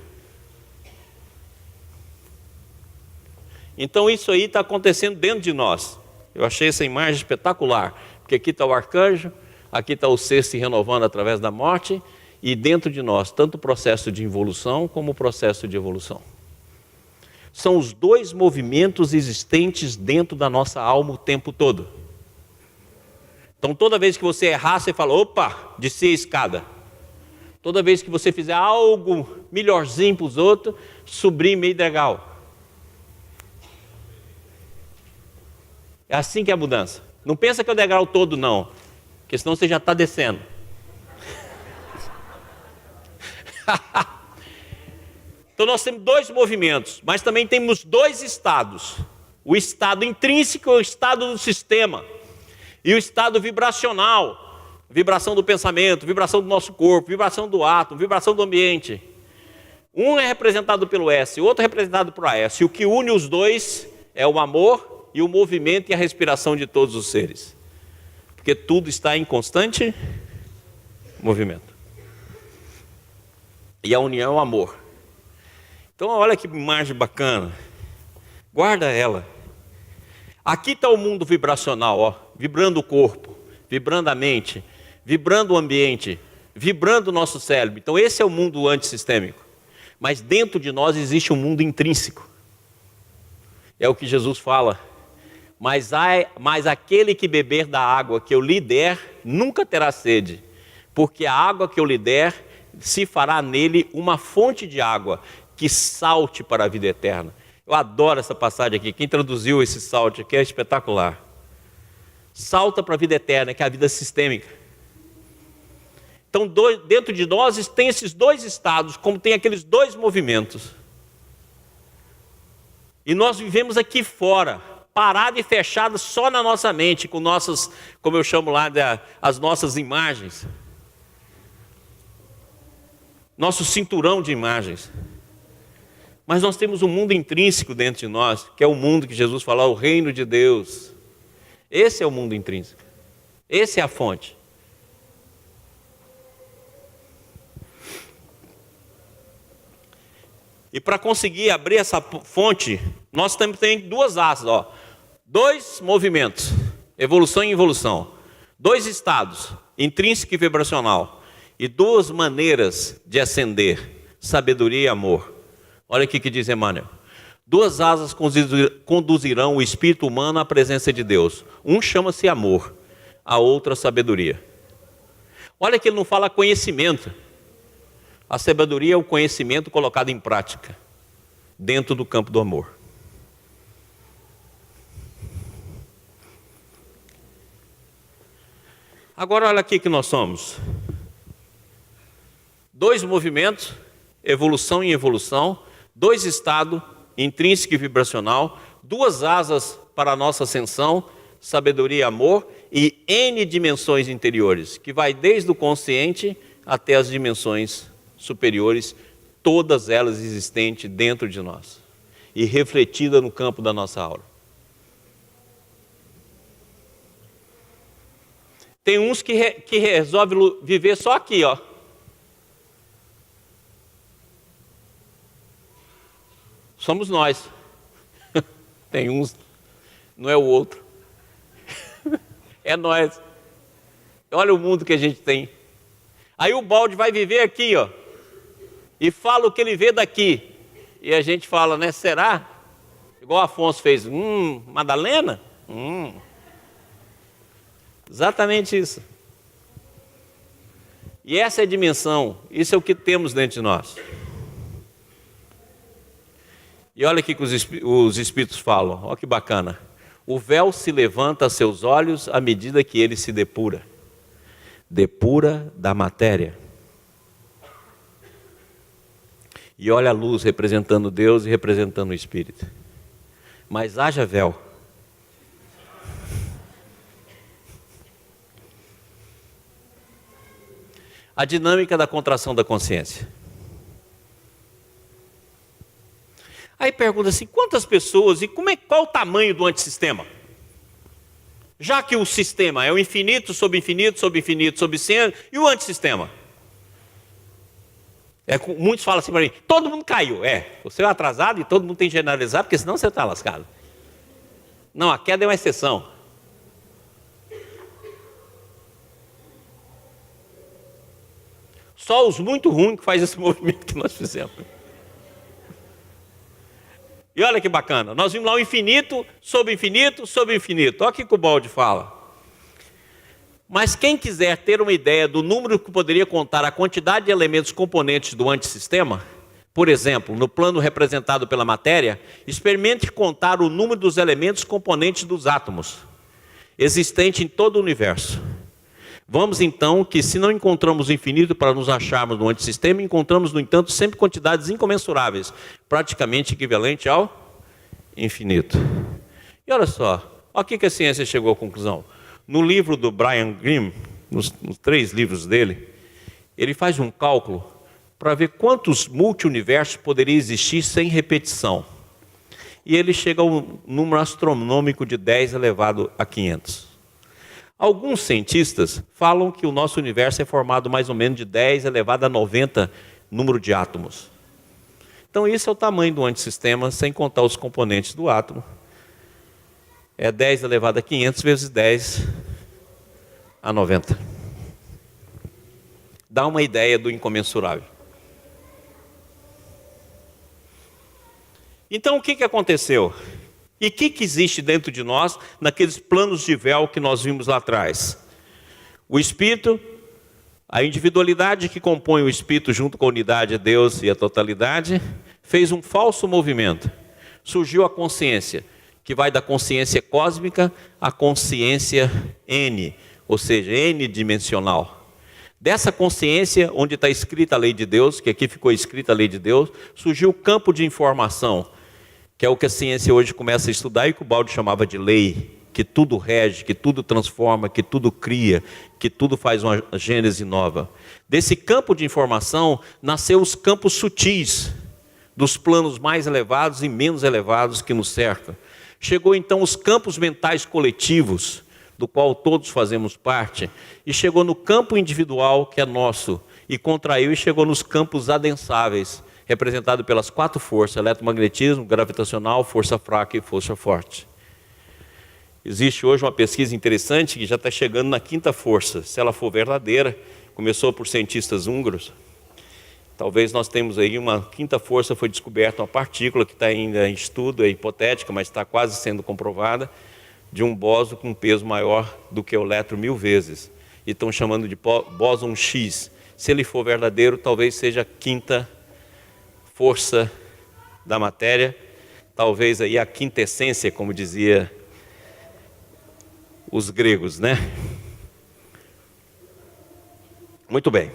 Então isso aí está acontecendo dentro de nós. Eu achei essa imagem espetacular, porque aqui está o arcanjo, aqui está o ser se renovando através da morte, e dentro de nós, tanto o processo de involução como o processo de evolução. São os dois movimentos existentes dentro da nossa alma o tempo todo. Então toda vez que você errar, você fala, opa, desci a escada. Toda vez que você fizer algo melhorzinho para os outros, subir meio degrau. É assim que é a mudança. Não pensa que é o degrau todo não, porque senão você já está descendo. Então nós temos dois movimentos, mas também temos dois estados. O estado intrínseco é o estado do sistema. E o estado vibracional, vibração do pensamento, vibração do nosso corpo, vibração do átomo, vibração do ambiente. Um é representado pelo S, o outro é representado por AS. E o que une os dois é o amor e o movimento e a respiração de todos os seres. Porque tudo está em constante movimento. E a união é o amor. Então olha que imagem bacana. Guarda ela. Aqui está o mundo vibracional, ó, vibrando o corpo, vibrando a mente, vibrando o ambiente, vibrando o nosso cérebro. Então esse é o mundo antissistêmico. Mas dentro de nós existe um mundo intrínseco. É o que Jesus fala. Mas aquele que beber da água que eu lhe der, nunca terá sede. Porque a água que eu lhe der, se fará nele uma fonte de água que salte para a vida eterna. Eu adoro essa passagem aqui. Quem traduziu esse salte aqui é espetacular. Salta para a vida eterna, que é a vida sistêmica. Então, dentro de nós tem esses dois estados, como tem aqueles dois movimentos. E nós vivemos aqui fora, parado e fechado só na nossa mente, com nossas, como eu chamo lá, as nossas imagens. Nosso cinturão de imagens. Mas nós temos um mundo intrínseco dentro de nós, que é o mundo que Jesus falou, o reino de Deus. Esse é o mundo intrínseco. Esse é a fonte. E para conseguir abrir essa fonte, nós temos duas asas, ó. Dois movimentos, evolução e involução. Dois estados, intrínseco e vibracional. E duas maneiras de ascender, sabedoria e amor. Olha aqui que diz Emmanuel. Duas asas conduzirão o espírito humano à presença de Deus. Um chama-se amor, a outra sabedoria. Olha que ele não fala conhecimento. A sabedoria é o conhecimento colocado em prática, dentro do campo do amor. Agora olha aqui que nós somos. Dois movimentos, evolução e evolução, dois estados, intrínseco e vibracional, duas asas para a nossa ascensão, sabedoria e amor, e N dimensões interiores, que vai desde o consciente até as dimensões superiores, todas elas existentes dentro de nós, e refletida no campo da nossa aura. Tem uns que resolvem viver só aqui, ó. Somos nós. Tem uns, não é o outro. É nós. Olha o mundo que a gente tem. Aí o balde vai viver aqui, ó. E fala o que ele vê daqui. E a gente fala, né? Será? Igual o Afonso fez. Madalena? Exatamente isso. E essa é a dimensão. Isso é o que temos dentro de nós. E olha aqui que os Espíritos falam, olha que bacana. O véu se levanta a seus olhos à medida que ele se depura. Depura da matéria. E olha a luz representando Deus e representando o Espírito. Mas haja véu. A dinâmica da contração da consciência. Aí pergunta assim, quantas pessoas e qual o tamanho do antissistema? Já que o sistema é o infinito, sobre infinito, sobre infinito, sobre 100, e o antissistema? Muitos falam assim para mim, todo mundo caiu. Você é atrasado e todo mundo tem que generalizar, porque senão você está lascado. Não, a queda é uma exceção. Só os muito ruins que fazem esse movimento que nós fizemos. E olha que bacana, nós vimos lá o infinito, sobre infinito, sobre infinito. Olha o que o Balde fala. Mas quem quiser ter uma ideia do número que poderia contar a quantidade de elementos componentes do antissistema, por exemplo, no plano representado pela matéria, experimente contar o número dos elementos componentes dos átomos, existente em todo o universo. Vamos então que se não encontramos o infinito para nos acharmos no antissistema, encontramos, no entanto, sempre quantidades incomensuráveis, praticamente equivalente ao infinito. E olha só, olha o que a ciência chegou à conclusão. No livro do Brian Greene, nos 3 livros dele, ele faz um cálculo para ver quantos multi-universos poderiam existir sem repetição. E ele chega a um número astronômico de 10 elevado a 500. Alguns cientistas falam que o nosso universo é formado mais ou menos de 10 elevado a 90 número de átomos. Então isso é o tamanho do antissistema, sem contar os componentes do átomo. É 10 elevado a 500 vezes 10 a 90. Dá uma ideia do incomensurável. Então o que aconteceu? E o que existe dentro de nós, naqueles planos de véu que nós vimos lá atrás? O Espírito, a individualidade que compõe o Espírito junto com a unidade de Deus e a totalidade, fez um falso movimento. Surgiu a consciência, que vai da consciência cósmica à consciência N, ou seja, N-dimensional. Dessa consciência, onde está escrita a lei de Deus, que aqui ficou escrita a lei de Deus, surgiu o campo de informação, que é o que a ciência hoje começa a estudar e que o Balde chamava de lei, que tudo rege, que tudo transforma, que tudo cria, que tudo faz uma gênese nova. Desse campo de informação, nasceu os campos sutis, dos planos mais elevados e menos elevados que nos cercam. Chegou então os campos mentais coletivos, do qual todos fazemos parte, e chegou no campo individual, que é nosso, e contraiu e chegou nos campos adensáveis, representado pelas 4 forças, eletromagnetismo, gravitacional, força fraca e força forte. Existe hoje uma pesquisa interessante que já está chegando na 5ª força, se ela for verdadeira, começou por cientistas húngaros, talvez nós temos aí uma 5ª força, foi descoberta uma partícula que está ainda em estudo, é hipotética, mas está quase sendo comprovada, de um bóson com peso maior do que o elétron 1000 vezes, e estão chamando de bóson X. Se ele for verdadeiro, talvez seja a 5ª força da matéria, talvez aí a quintessência, como dizia os gregos, né? Muito bem.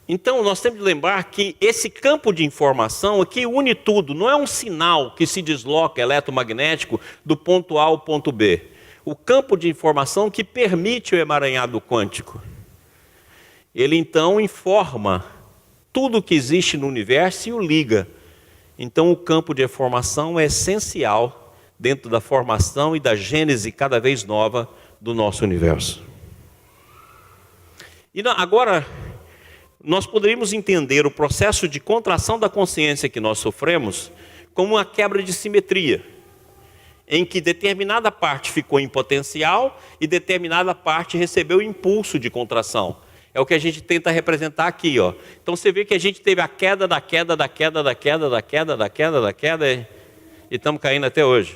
Então nós temos que lembrar que esse campo de informação aqui une tudo, não é um sinal que se desloca eletromagnético do ponto A ao ponto B. O campo de informação que permite o emaranhado quântico. Ele então informa tudo o que existe no universo e o liga. Então o campo de informação é essencial dentro da formação e da gênese cada vez nova do nosso universo. E agora, nós poderíamos entender o processo de contração da consciência que nós sofremos como uma quebra de simetria, em que determinada parte ficou em potencial e determinada parte recebeu impulso de contração. É o que a gente tenta representar aqui, ó. Então você vê que a gente teve a queda da queda, da queda, da queda, da queda, da queda, da queda, e estamos caindo até hoje.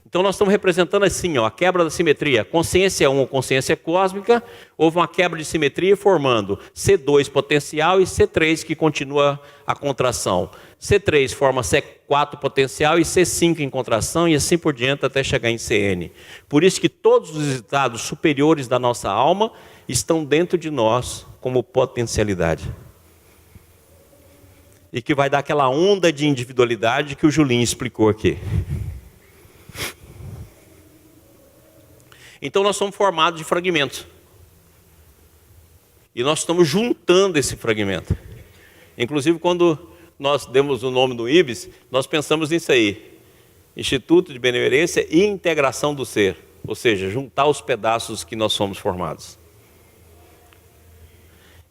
Então nós estamos representando assim, ó, a quebra da simetria. Consciência 1, consciência cósmica, houve uma quebra de simetria formando C2 potencial e C3 que continua a contração. C3 forma C4 potencial e C5 em contração e assim por diante até chegar em Cn. Por isso que todos os estados superiores da nossa alma estão dentro de nós como potencialidade. e que vai dar aquela onda de individualidade que o Julinho explicou aqui. Então nós somos formados de fragmentos. E nós estamos juntando esse fragmento. Inclusive, quando nós demos o nome do IBS, nós pensamos nisso aí. Instituto de Benemerência e Integração do Ser. Ou seja, juntar os pedaços que nós somos formados.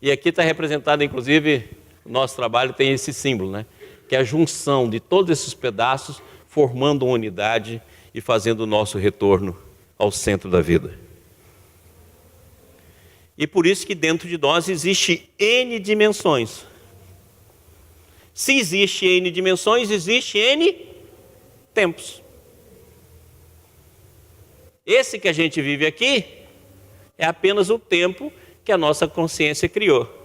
E aqui está representado, inclusive, o nosso trabalho tem esse símbolo, né? Que é a junção de todos esses pedaços, formando uma unidade e fazendo o nosso retorno ao centro da vida. E por isso que dentro de nós existe N dimensões. Se existe N dimensões, existe N tempos. Esse que a gente vive aqui é apenas o tempo que a nossa consciência criou.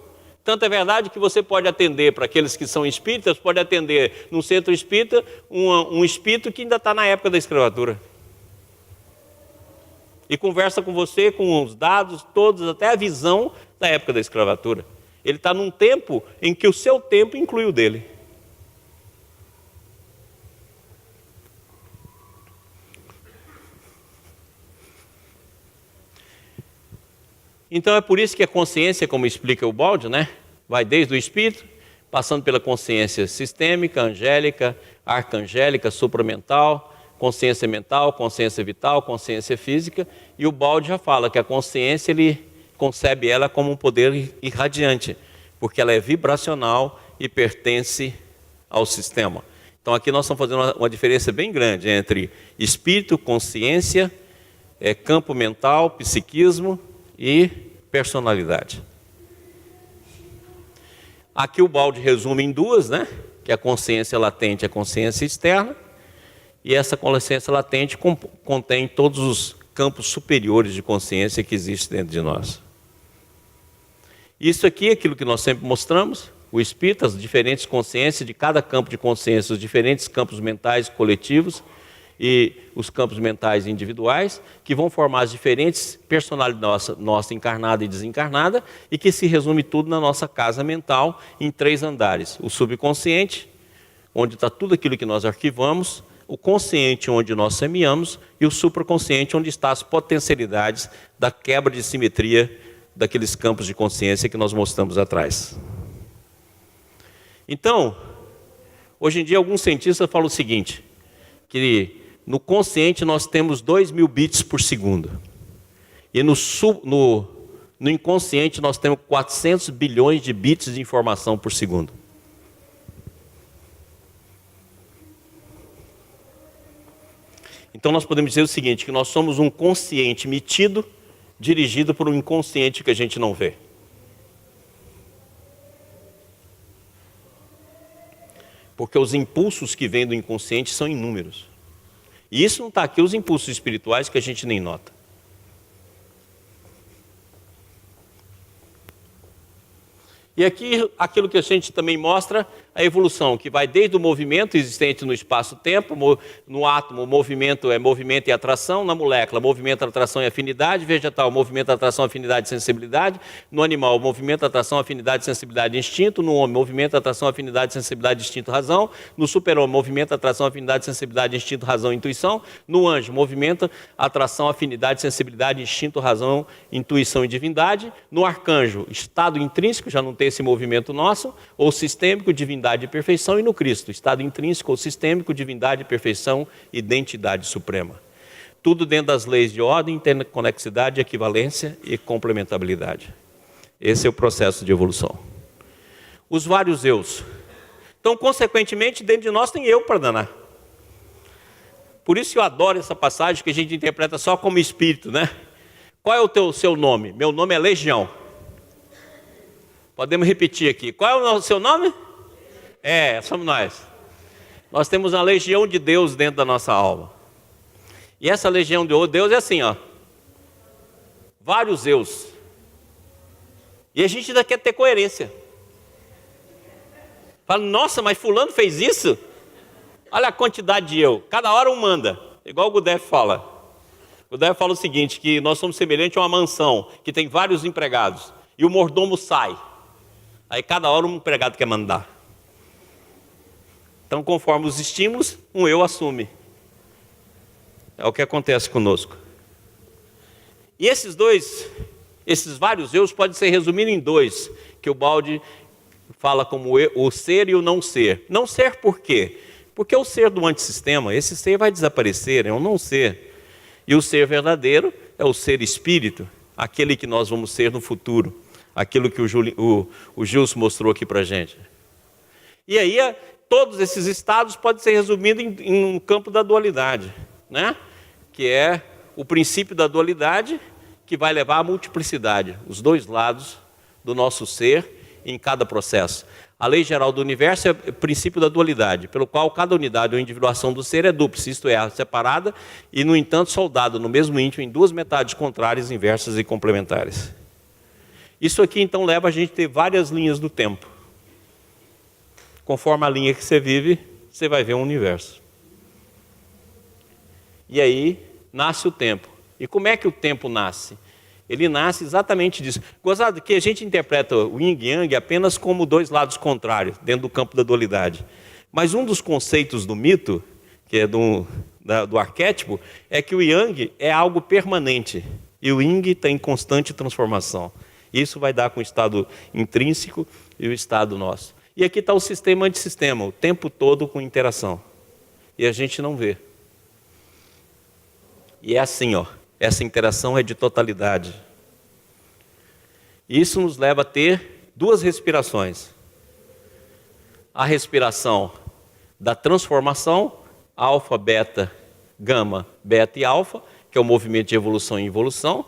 Tanto é verdade que você pode atender, para aqueles que são espíritas, pode atender num centro espírita um espírito que ainda está na época da escravatura. E conversa com você com os dados todos, até a visão da época da escravatura. Ele está num tempo em que o seu tempo inclui o dele. Então é por isso que a consciência, como explica o Balde, né, vai desde o espírito, passando pela consciência sistêmica, angélica, arcangélica, supramental, consciência mental, consciência vital, consciência física, e o Balde já fala que a consciência, ele concebe ela como um poder irradiante, porque ela é vibracional e pertence ao sistema. Então aqui nós estamos fazendo uma diferença bem grande entre espírito, consciência, campo mental, psiquismo e personalidade. Aqui o Balde resume em duas, né? Que é a consciência latente e a consciência externa. E essa consciência latente contém todos os campos superiores de consciência que existem dentro de nós. Isso aqui é aquilo que nós sempre mostramos, o espírito, as diferentes consciências de cada campo de consciência, os diferentes campos mentais coletivos e os campos mentais individuais, que vão formar as diferentes personalidades nossa encarnada e desencarnada, e que se resume tudo na nossa casa mental em 3 andares. O subconsciente, onde está tudo aquilo que nós arquivamos, o consciente, onde nós semeamos, e o supraconsciente, onde estão as potencialidades da quebra de simetria daqueles campos de consciência que nós mostramos atrás. Então, hoje em dia alguns cientistas falam o seguinte, que no consciente nós temos 2.000 bits por segundo. E no inconsciente nós temos 400 bilhões de bits de informação por segundo. Então nós podemos dizer o seguinte, que nós somos um consciente metido, dirigido por um inconsciente que a gente não vê. Porque os impulsos que vêm do inconsciente são inúmeros. E isso não está aqui, os impulsos espirituais que a gente nem nota. E aqui, aquilo que a gente também mostra, a evolução, que vai desde o movimento existente no espaço-tempo, no átomo, o movimento é movimento e atração, na molécula, movimento, atração e afinidade, vegetal, movimento, atração, afinidade e sensibilidade, no animal, movimento, atração, afinidade, sensibilidade e instinto, no homem, movimento, atração, afinidade, sensibilidade, instinto, razão, no super-homem, movimento, atração, afinidade, sensibilidade, instinto, razão e intuição, no anjo, movimento, atração, afinidade, sensibilidade, instinto, razão, intuição e divindade, no arcanjo, estado intrínseco, já não tem esse movimento nosso, ou sistêmico, divindade e perfeição, e no Cristo, estado intrínseco ou sistêmico, divindade, perfeição, identidade suprema. Tudo dentro das leis de ordem, interconexidade, equivalência e complementabilidade. Esse é o processo de evolução. Os vários eus. Então, consequentemente, dentro de nós tem eu para danar. Por isso eu adoro essa passagem que a gente interpreta só como espírito, né? Qual é o seu nome? Meu nome é Legião. Podemos repetir aqui. Qual é o seu nome? Somos nós. Nós temos uma legião de Deus dentro da nossa alma. E essa legião de Deus é assim, ó. Vários eus. E a gente ainda quer ter coerência. Fala, nossa, mas fulano fez isso? Olha a quantidade de eu. Cada hora um manda. Igual o Gudef fala. O Gudef fala o seguinte, que nós somos semelhantes a uma mansão, que tem vários empregados. E o mordomo sai. Aí cada hora um empregado quer mandar. Então, conforme os estímulos, um eu assume. É o que acontece conosco. E esses vários eus podem ser resumidos em dois, que o Baldi fala como o ser e o não ser. Não ser por quê? Porque o ser do antissistema, esse ser vai desaparecer, é um não ser. E o ser verdadeiro é o ser espírito, aquele que nós vamos ser no futuro, aquilo que o Gilson mostrou aqui para a gente. E aí, todos esses estados podem ser resumidos em um campo da dualidade, né? Que é o princípio da dualidade que vai levar à multiplicidade, os dois lados do nosso ser em cada processo. A lei geral do universo é o princípio da dualidade, pelo qual cada unidade ou individuação do ser é dúplice, isto é, separada e, no entanto, soldada no mesmo íntimo em duas metades contrárias, inversas e complementares. Isso aqui, então, leva a gente a ter várias linhas do tempo. Conforme a linha que você vive, você vai ver um universo. E aí, nasce o tempo. E como é que o tempo nasce? Ele nasce exatamente disso. Gozado que a gente interpreta o yin e yang apenas como dois lados contrários, dentro do campo da dualidade. Mas um dos conceitos do mito, que é do arquétipo, é que o yang é algo permanente e o yin está em constante transformação. Isso vai dar com o estado intrínseco e o estado nosso. E aqui está o sistema antissistema, o tempo todo com interação. E a gente não vê. E é assim, ó. Essa interação é de totalidade. Isso nos leva a ter duas respirações. A respiração da transformação, alfa, beta, gama, beta e alfa, que é o movimento de evolução e involução.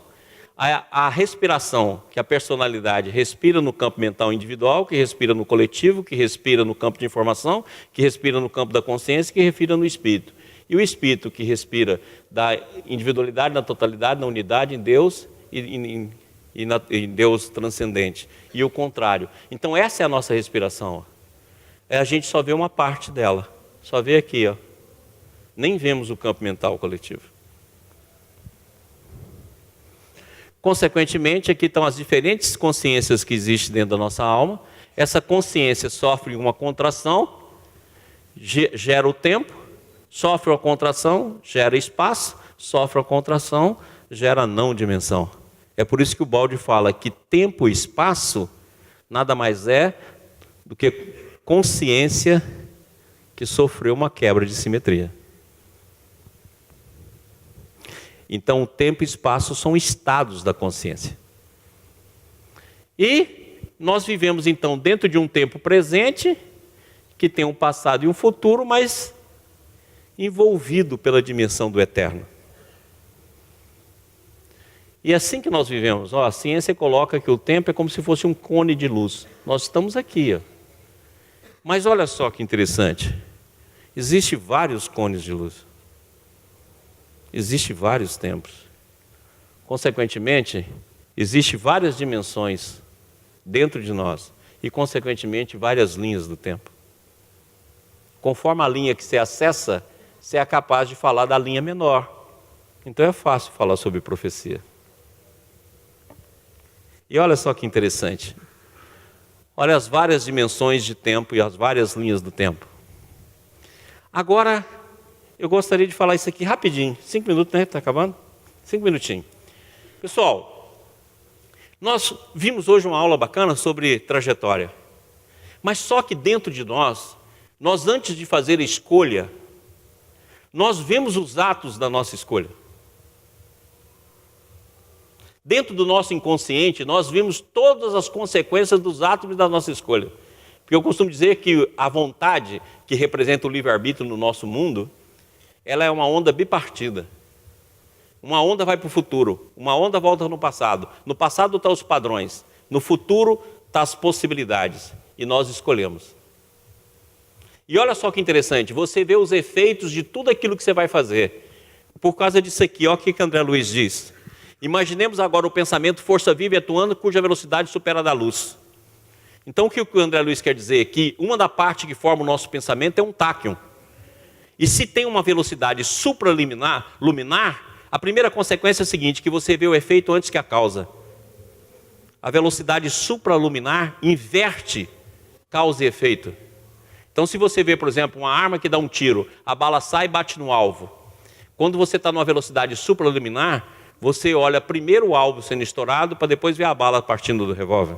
A respiração, que a personalidade respira no campo mental individual, que respira no coletivo, que respira no campo de informação, que respira no campo da consciência, que respira no espírito. E o espírito que respira da individualidade na totalidade, na unidade, em Deus e em Deus transcendente. E o contrário. Então essa é a nossa respiração. A gente só vê uma parte dela. Só vê aqui, ó. Nem vemos o campo mental coletivo. Consequentemente, aqui estão as diferentes consciências que existem dentro da nossa alma. Essa consciência sofre uma contração, gera o tempo. Sofre a contração, gera espaço, sofre a contração, gera não dimensão. É por isso que o Baldi fala que tempo e espaço nada mais é do que consciência que sofreu uma quebra de simetria. Então, o tempo e espaço são estados da consciência. E nós vivemos, então, dentro de um tempo presente, que tem um passado e um futuro, mas envolvido pela dimensão do eterno. E é assim que nós vivemos. A ciência coloca que o tempo é como se fosse um cone de luz. Nós estamos aqui. Mas olha só que interessante. Existem vários cones de luz. Existem vários tempos. Consequentemente, existem várias dimensões dentro de nós. E, consequentemente, várias linhas do tempo. Conforme a linha que você acessa, você é capaz de falar da linha menor. Então é fácil falar sobre profecia. E olha só que interessante. Olha as várias dimensões de tempo e as várias linhas do tempo. Agora, eu gostaria de falar isso aqui rapidinho. 5 minutos, né? Está acabando? 5 minutinhos. Pessoal, nós vimos hoje uma aula bacana sobre trajetória. Mas só que dentro de nós antes de fazer a escolha, nós vemos os atos da nossa escolha. Dentro do nosso inconsciente, nós vimos todas as consequências dos atos da nossa escolha. Porque eu costumo dizer que a vontade, que representa o livre-arbítrio no nosso mundo, ela é uma onda bipartida. Uma onda vai para o futuro, uma onda volta no passado. No passado estão os padrões, no futuro estão as possibilidades. E nós escolhemos. E olha só que interessante, você vê os efeitos de tudo aquilo que você vai fazer. Por causa disso aqui, olha o que André Luiz diz. Imaginemos agora o pensamento força viva e atuando cuja velocidade supera a da luz. Então o que o André Luiz quer dizer? Que uma da parte que forma o nosso pensamento é um táquion. E se tem uma velocidade supraluminar, a primeira consequência é a seguinte, que você vê o efeito antes que a causa. A velocidade supraluminar inverte causa e efeito. Então, se você vê, por exemplo, uma arma que dá um tiro, a bala sai e bate no alvo. Quando você está numa velocidade supraliminar, você olha primeiro o alvo sendo estourado para depois ver a bala partindo do revólver.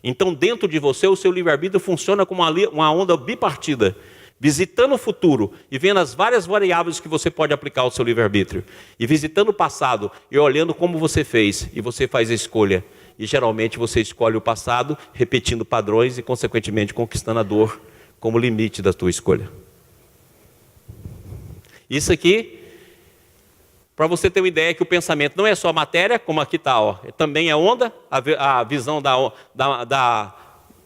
Então, dentro de você, o seu livre-arbítrio funciona como uma onda bipartida, visitando o futuro e vendo as várias variáveis que você pode aplicar ao seu livre-arbítrio. E visitando o passado e olhando como você fez, e você faz a escolha. E geralmente você escolhe o passado, repetindo padrões e, consequentemente, conquistando a dor como limite da tua escolha. Isso aqui, para você ter uma ideia que o pensamento não é só matéria, como aqui está, também é onda, a visão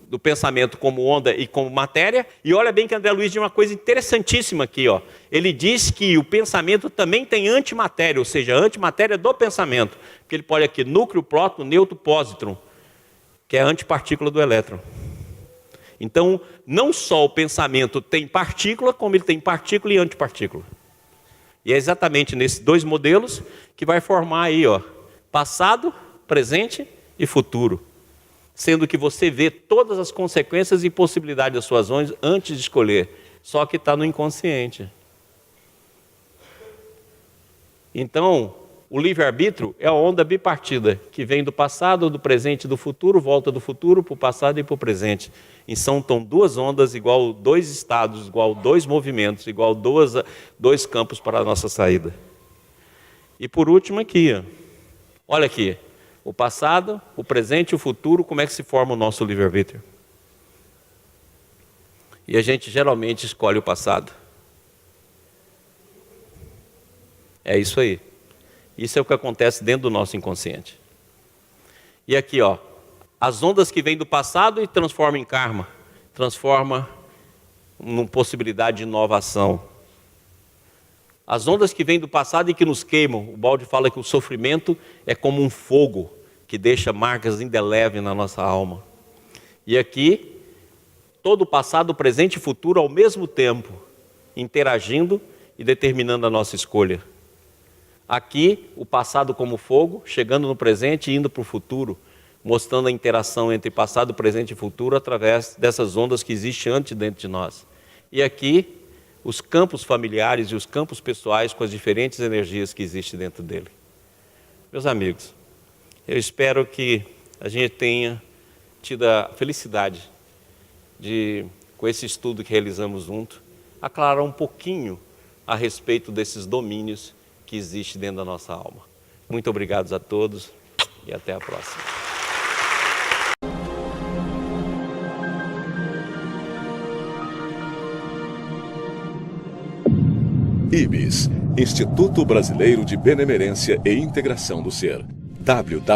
do pensamento como onda e como matéria. E olha bem que André Luiz diz uma coisa interessantíssima aqui. Ele diz que o pensamento também tem antimatéria, ou seja, a antimatéria do pensamento. Porque ele pode aqui núcleo, próton, neutro, pósitron, que é a antipartícula do elétron. Então, não só o pensamento tem partícula, como ele tem partícula e antipartícula. E é exatamente nesses dois modelos que vai formar aí, passado, presente e futuro. Sendo que você vê todas as consequências e possibilidades das suas ações antes de escolher. Só que está no inconsciente. Então, o livre-arbítrio é a onda bipartida, que vem do passado, do presente e do futuro, volta do futuro para o passado e para o presente. E são duas ondas igual dois estados, igual dois movimentos, igual dois campos para a nossa saída. E por último aqui, olha aqui, o passado, o presente e o futuro, como é que se forma o nosso livre-arbítrio? E a gente geralmente escolhe o passado. É isso aí. Isso é o que acontece dentro do nosso inconsciente. E aqui, as ondas que vêm do passado e transformam em karma, transforma numa possibilidade de inovação. As ondas que vêm do passado e que nos queimam, o Baldi fala que o sofrimento é como um fogo que deixa marcas indeléveis na nossa alma. E aqui, todo o passado, presente e futuro ao mesmo tempo, interagindo e determinando a nossa escolha. Aqui, o passado como fogo, chegando no presente e indo para o futuro, mostrando a interação entre passado, presente e futuro através dessas ondas que existem antes dentro de nós. E aqui, os campos familiares e os campos pessoais com as diferentes energias que existem dentro dele. Meus amigos, eu espero que a gente tenha tido a felicidade de, com esse estudo que realizamos junto, aclarar um pouquinho a respeito desses domínios que existe dentro da nossa alma. Muito obrigado a todos e até a próxima. IBS, Instituto Brasileiro de Benemerência e Integração do Ser. www.ibis.org